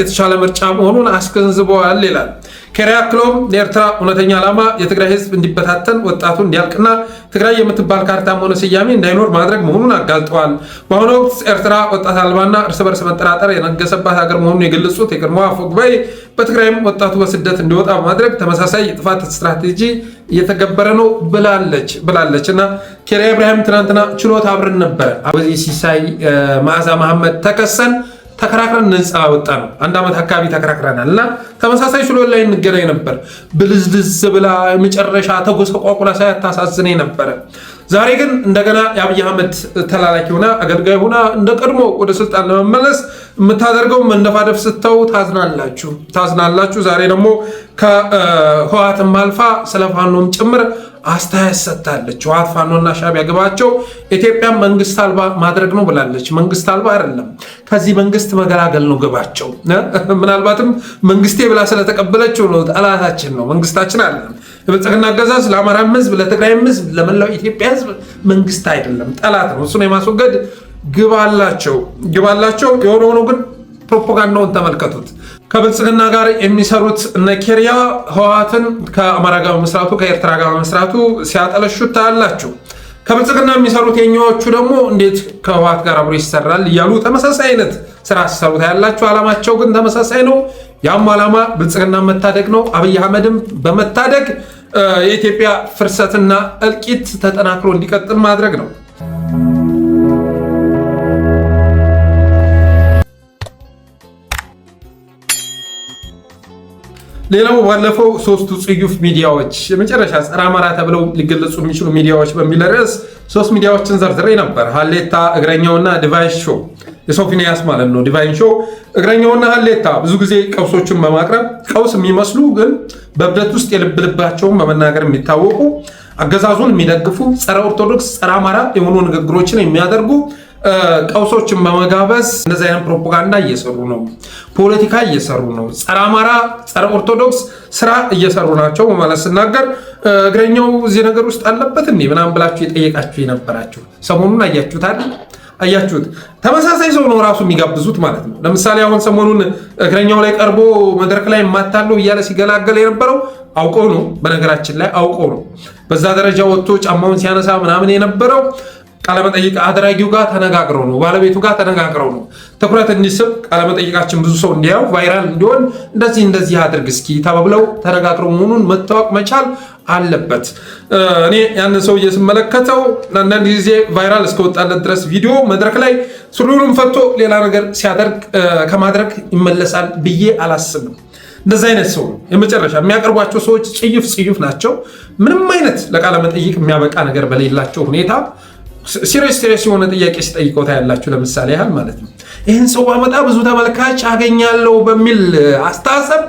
የተሻለ ምርጫ መሆኑን አስገንዝበዋል ይላል። ኬሪያ አክሎም የኤርትራ እውነተኛ ዓላማ የትግራይ ህዝብ እንዲበታተን፣ ወጣቱ እንዲያልቅና ትግራይ የምትባል ካርታም ሆነ ስያሜ እንዳይኖር ማድረግ መሆኑን አጋልጠዋል። በአሁኑ ወቅት ኤርትራ ወጣት አልባና እርስ በርስ መጠራጠር የነገሰባት ሀገር መሆኑን የገለጹት የቀድሞ አፈጉባኤ በትግራይም ወጣቱ በስደት እንዲወጣ በማድረግ ተመሳሳይ የጥፋት ስትራቴጂ እየተገበረ ነው ብላለች። እና ኬሪያ ኢብራሂም ትናንትና ችሎት አብረን ነበረ። በዚህ ሲሳይ መዓዛ መሐመድ ተከራክረን ነፃ ወጣ ነው። 1 ዓመት አካባቢ ተከራክረናል እና ተመሳሳይ ችሎት ላይ እንገናኝ ነበር። ብልዝልዝ ብላ መጨረሻ ተጎሰቋቁላ ሳያታሳዝነኝ ነበረ። ዛሬ ግን እንደገና የአብይ አህመድ ተላላኪ ሆና አገልጋይ ሆና እንደ ቀድሞ ወደ ስልጣን ለመመለስ የምታደርገው መንደፋደፍ ስተው ታዝናላችሁ። ዛሬ ደግሞ ከህወሓትም አልፋ ስለ ፋኖም ጭምር አስተያየት ሰጥታለች። ህወሓት ፋኖና ሻዕቢያ ግባቸው ኢትዮጵያን መንግስት አልባ ማድረግ ነው ብላለች። መንግስት አልባ አይደለም፣ ከዚህ መንግስት መገላገል ነው ግባቸው። ምናልባትም መንግስቴ ብላ ስለተቀበለችው ነው ጠላታችን ነው፣ መንግስታችን አይደለም። የብልጽግና አገዛዝ ለአማራም ህዝብ፣ ለትግራይም ህዝብ፣ ለመላው ኢትዮጵያ ህዝብ መንግስት አይደለም፣ ጠላት ነው። እሱን የማስወገድ ግብ አላቸው። የሆነ ሆኖ ግን ፕሮፓጋንዳውን ተመልከቱት። ከብልጽግና ጋር የሚሰሩት እነ ኬሪያ ህወሓትን ከአማራ ጋር በመስራቱ ከኤርትራ ጋር በመስራቱ ሲያጠለሹት ታያላችሁ። ከብልጽግና የሚሰሩት የኛዎቹ ደግሞ እንዴት ከህወሓት ጋር አብሮ ይሰራል እያሉ ተመሳሳይ አይነት ስራ ሲሰሩ ታያላችሁ። ዓላማቸው ግን ተመሳሳይ ነው። ያም ዓላማ ብልጽግና መታደግ ነው። አብይ አህመድም በመታደግ የኢትዮጵያ ፍርሰትና እልቂት ተጠናክሮ እንዲቀጥል ማድረግ ነው። ሌላው ባለፈው ሶስቱ ጽዩፍ ሚዲያዎች የመጨረሻ ጸረ አማራ ተብለው ሊገለጹ የሚችሉ ሚዲያዎች በሚል ርዕስ 3 ሚዲያዎችን ዘርዝሬ ነበር። ሀሌታ፣ እግረኛውና ዲቫይን ሾው የሶፊኒያስ ማለት ነው። ዲቫይን ሾው፣ እግረኛውና ሀሌታ ብዙ ጊዜ ቀውሶችን በማቅረብ ቀውስ የሚመስሉ ግን በእብደት ውስጥ የልብ ልባቸውን በመናገር የሚታወቁ አገዛዙን የሚደግፉ ጸረ ኦርቶዶክስ ጸረ አማራ የሆኑ ንግግሮችን የሚያደርጉ ቀውሶችን በመጋበዝ እንደዚህ አይነት ፕሮፓጋንዳ እየሰሩ ነው፣ ፖለቲካ እየሰሩ ነው፣ ጸረ አማራ ጸረ ኦርቶዶክስ ስራ እየሰሩ ናቸው በማለት ስናገር እግረኛው እዚህ ነገር ውስጥ አለበት እንዴ ምናምን ብላችሁ የጠየቃችሁ የነበራችሁ ሰሞኑን አያችሁት። ተመሳሳይ ሰው ነው ራሱ የሚጋብዙት ማለት ነው። ለምሳሌ አሁን ሰሞኑን እግረኛው ላይ ቀርቦ መድረክ ላይ ማታለው እያለ ሲገላገል የነበረው አውቀው ነው። በነገራችን ላይ አውቀው ነው በዛ ደረጃ ወጥቶ ጫማውን ሲያነሳ ምናምን የነበረው ቃለመጠይቅ አድራጊው ጋር ተነጋግረው ነው፣ ባለቤቱ ጋር ተነጋግረው ነው። ትኩረት እንዲስብ ቃለመጠይቃችን ብዙ ሰው እንዲያው ቫይራል እንዲሆን እንደዚህ አድርግ እስኪ ተባብለው ተነጋግረው መሆኑን መታወቅ መቻል አለበት። እኔ ያንን ሰውዬ ስመለከተው አንዳንድ ጊዜ ቫይራል እስከወጣለት ድረስ ቪዲዮ መድረክ ላይ ሱሪውን ፈቶ ሌላ ነገር ሲያደርግ ከማድረግ ይመለሳል ብዬ አላስብም። እንደዚህ አይነት ሰው የመጨረሻ የሚያቀርቧቸው ሰዎች ጽዩፍ ናቸው። ምንም አይነት ለቃለመጠይቅ የሚያበቃ ነገር በሌላቸው ሁኔታ ሲሪየስ የሆነ ጥያቄ ሲጠይቀው ታያላችሁ። ለምሳሌ ያህል ማለት ነው ይህን ሰው ባመጣ ብዙ ተመልካች አገኛለሁ በሚል አስተሳሰብ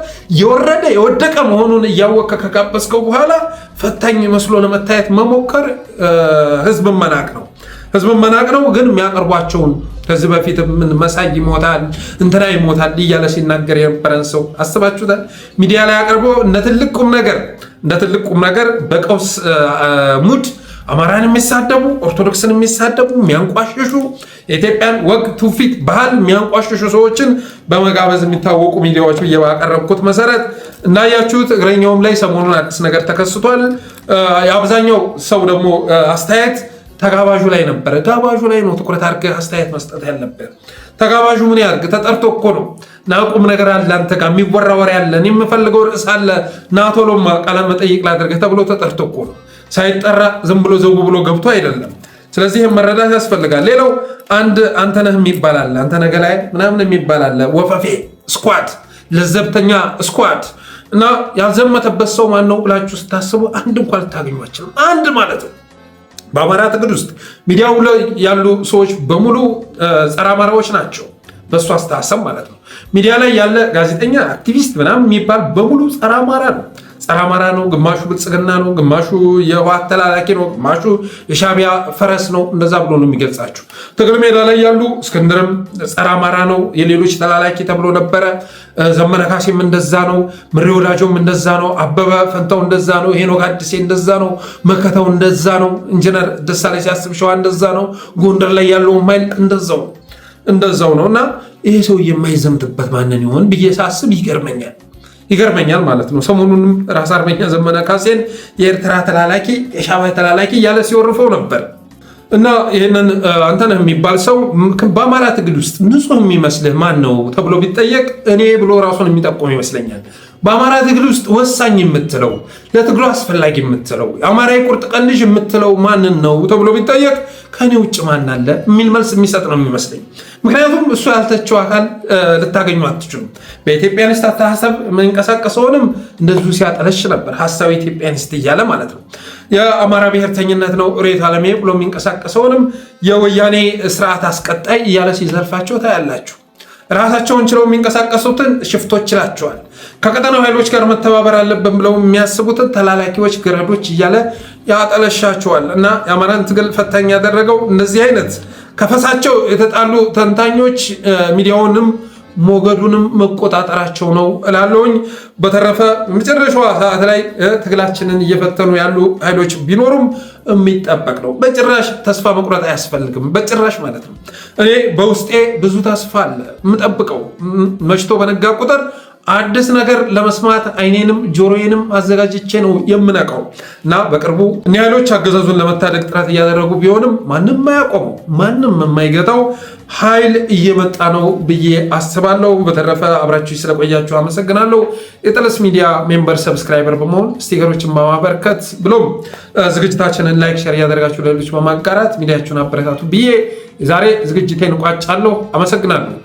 የወደቀ መሆኑን እያወቀ ከጋበዝከው በኋላ ፈታኝ መስሎ ለመታየት መሞከር ህዝብን መናቅ ነው። ግን የሚያቀርቧቸውን ከዚህ በፊት ምን መሳይ ይሞታል እንትና ይሞታል እያለ ሲናገር የነበረን ሰው አስባችሁታል? ሚዲያ ላይ አቅርቦ እንደ ትልቅ ቁም ነገር በቀውስ ሙድ አማራን የሚሳደቡ ኦርቶዶክስን የሚሳደቡ የሚያንቋሽሹ የኢትዮጵያን ወግ ትውፊት ባህል የሚያንቋሽሹ ሰዎችን በመጋበዝ የሚታወቁ ሚዲያዎች ብዬ ባቀረብኩት መሰረት እንዳያችሁት እግረኛውም ላይ ሰሞኑን አዲስ ነገር ተከስቷል። የአብዛኛው ሰው ደግሞ አስተያየት ተጋባዡ ላይ ነበረ። ጋባዡ ላይ ነው ትኩረት አድርገህ አስተያየት መስጠት ያለብህ። ተጋባዡ ምን ያድርግ? ተጠርቶ እኮ ነው። ናቁም ነገር አለ፣ አንተ ጋር የሚወራ ወሬ አለ፣ እኔ የምፈልገው ርዕስ አለ፣ ና ቶሎማ ቃለ መጠይቅ ላድርግህ ተብሎ ተጠርቶ እኮ ነው። ሳይጠራ ዝም ብሎ ዘው ብሎ ገብቶ አይደለም። ስለዚህ መረዳት ያስፈልጋል። ሌላው አንተነህ የሚባል አለ፣ አንተነህ ገላይ ምናምን የሚባል አለ። ወፈፌ ስኳድ፣ ለዘብተኛ ስኳድ እና ያልዘመተበት ሰው ማን ነው ብላችሁ ስታስቡ አንድ እንኳን ልታገኟቸው አንድ ማለት ነው። በአማራ ትግል ውስጥ ሚዲያው ላይ ያሉ ሰዎች በሙሉ ጸረ አማራዎች ናቸው፣ በእሱ አስተሳሰብ ማለት ነው። ሚዲያ ላይ ያለ ጋዜጠኛ አክቲቪስት ምናምን የሚባል በሙሉ ጸረ አማራ ነው። ግማሹ ብልጽግና ነው፣ ግማሹ የህወሓት ተላላኪ ነው፣ ግማሹ የሻዕቢያ ፈረስ ነው። እንደዛ ብሎ ነው የሚገልጻቸው። ትግል ሜዳ ላይ ያሉ እስክንድርም ጸረ አማራ ነው፣ የሌሎች ተላላኪ ተብሎ ነበረ። ዘመነ ካሴም እንደዛ ነው፣ ምሬ ወዳጆም እንደዛ ነው፣ አበበ ፈንታው እንደዛ ነው፣ ሄኖክ አዲሴ እንደዛ ነው፣ መከተው እንደዛ ነው፣ ኢንጂነር ደሳለኝ ሲያስብ ሸዋ እንደዛ ነው፣ ጎንደር ላይ ያለው ማይል እንደዛው ነው። እና ይሄ ሰው የማይዘምትበት ማንን ይሆን ብዬ ሳስብ ይገርመኛል ማለት ነው። ሰሞኑንም ራስ አርበኛ ዘመነ ካሴን የኤርትራ ተላላኪ የሻዕቢያ ተላላኪ እያለ ሲወርፈው ነበር። እና ይህንን አንተነህ የሚባል ሰው በአማራ ትግል ውስጥ ንጹህ የሚመስልህ ማን ነው ተብሎ ቢጠየቅ እኔ ብሎ ራሱን የሚጠቁም ይመስለኛል። በአማራ ትግል ውስጥ ወሳኝ የምትለው ለትግሉ አስፈላጊ የምትለው የአማራ የቁርጥ ቀን ልጅ የምትለው ማንን ነው ተብሎ ቢጠየቅ ከኔ ውጭ ማን አለ የሚል መልስ የሚሰጥ ነው የሚመስለኝ። ምክንያቱም እሱ ያልተቸው አካል ልታገኙ አትችሉም። በኢትዮጵያኒስት አስተሳሰብ መንቀሳቀሰውንም እንደዚሁ ሲያጠለሽ ነበር፣ ሀሳብ ኢትዮጵያኒስት እያለ ማለት ነው። የአማራ ብሔርተኝነት ነው ሬት አለሜ ብሎ የሚንቀሳቀሰውንም የወያኔ ስርዓት አስቀጣይ እያለ ሲዘልፋቸው ታያላችሁ። ራሳቸውን ችለው የሚንቀሳቀሱትን ሽፍቶች ይላቸዋል። ከቀጠናው ኃይሎች ጋር መተባበር አለብን ብለው የሚያስቡትን ተላላኪዎች፣ ገረዶች እያለ ያጠለሻቸዋል። እና የአማራን ትግል ፈታኝ ያደረገው እነዚህ አይነት ከፈሳቸው የተጣሉ ተንታኞች ሚዲያውንም ሞገዱንም መቆጣጠራቸው ነው እላለሁኝ። በተረፈ መጨረሻዋ ሰዓት ላይ ትግላችንን እየፈተኑ ያሉ ኃይሎች ቢኖሩም የሚጠበቅ ነው። በጭራሽ ተስፋ መቁረጥ አያስፈልግም፣ በጭራሽ ማለት ነው። እኔ በውስጤ ብዙ ተስፋ አለ የምጠብቀው። መሽቶ በነጋ ቁጥር አዲስ ነገር ለመስማት አይኔንም ጆሮዬንም አዘጋጅቼ ነው የምነቃው እና በቅርቡ እኒህ ኃይሎች አገዛዙን ለመታደግ ጥረት እያደረጉ ቢሆንም ማንም አያቆመው፣ ማንም የማይገታው ኃይል እየመጣ ነው ብዬ አስባለሁ። በተረፈ አብራችሁ ስለቆያችሁ አመሰግናለሁ። የጠለስ ሚዲያ ሜምበር ሰብስክራይበር በመሆን ስቲከሮችን በማበርከት ብሎም ዝግጅታችንን ላይክ፣ ሼር እያደረጋችሁ ሌሎች በማጋራት ሚዲያችሁን አበረታቱ ብዬ የዛሬ ዝግጅቴን ቋጫለሁ። አመሰግናለሁ።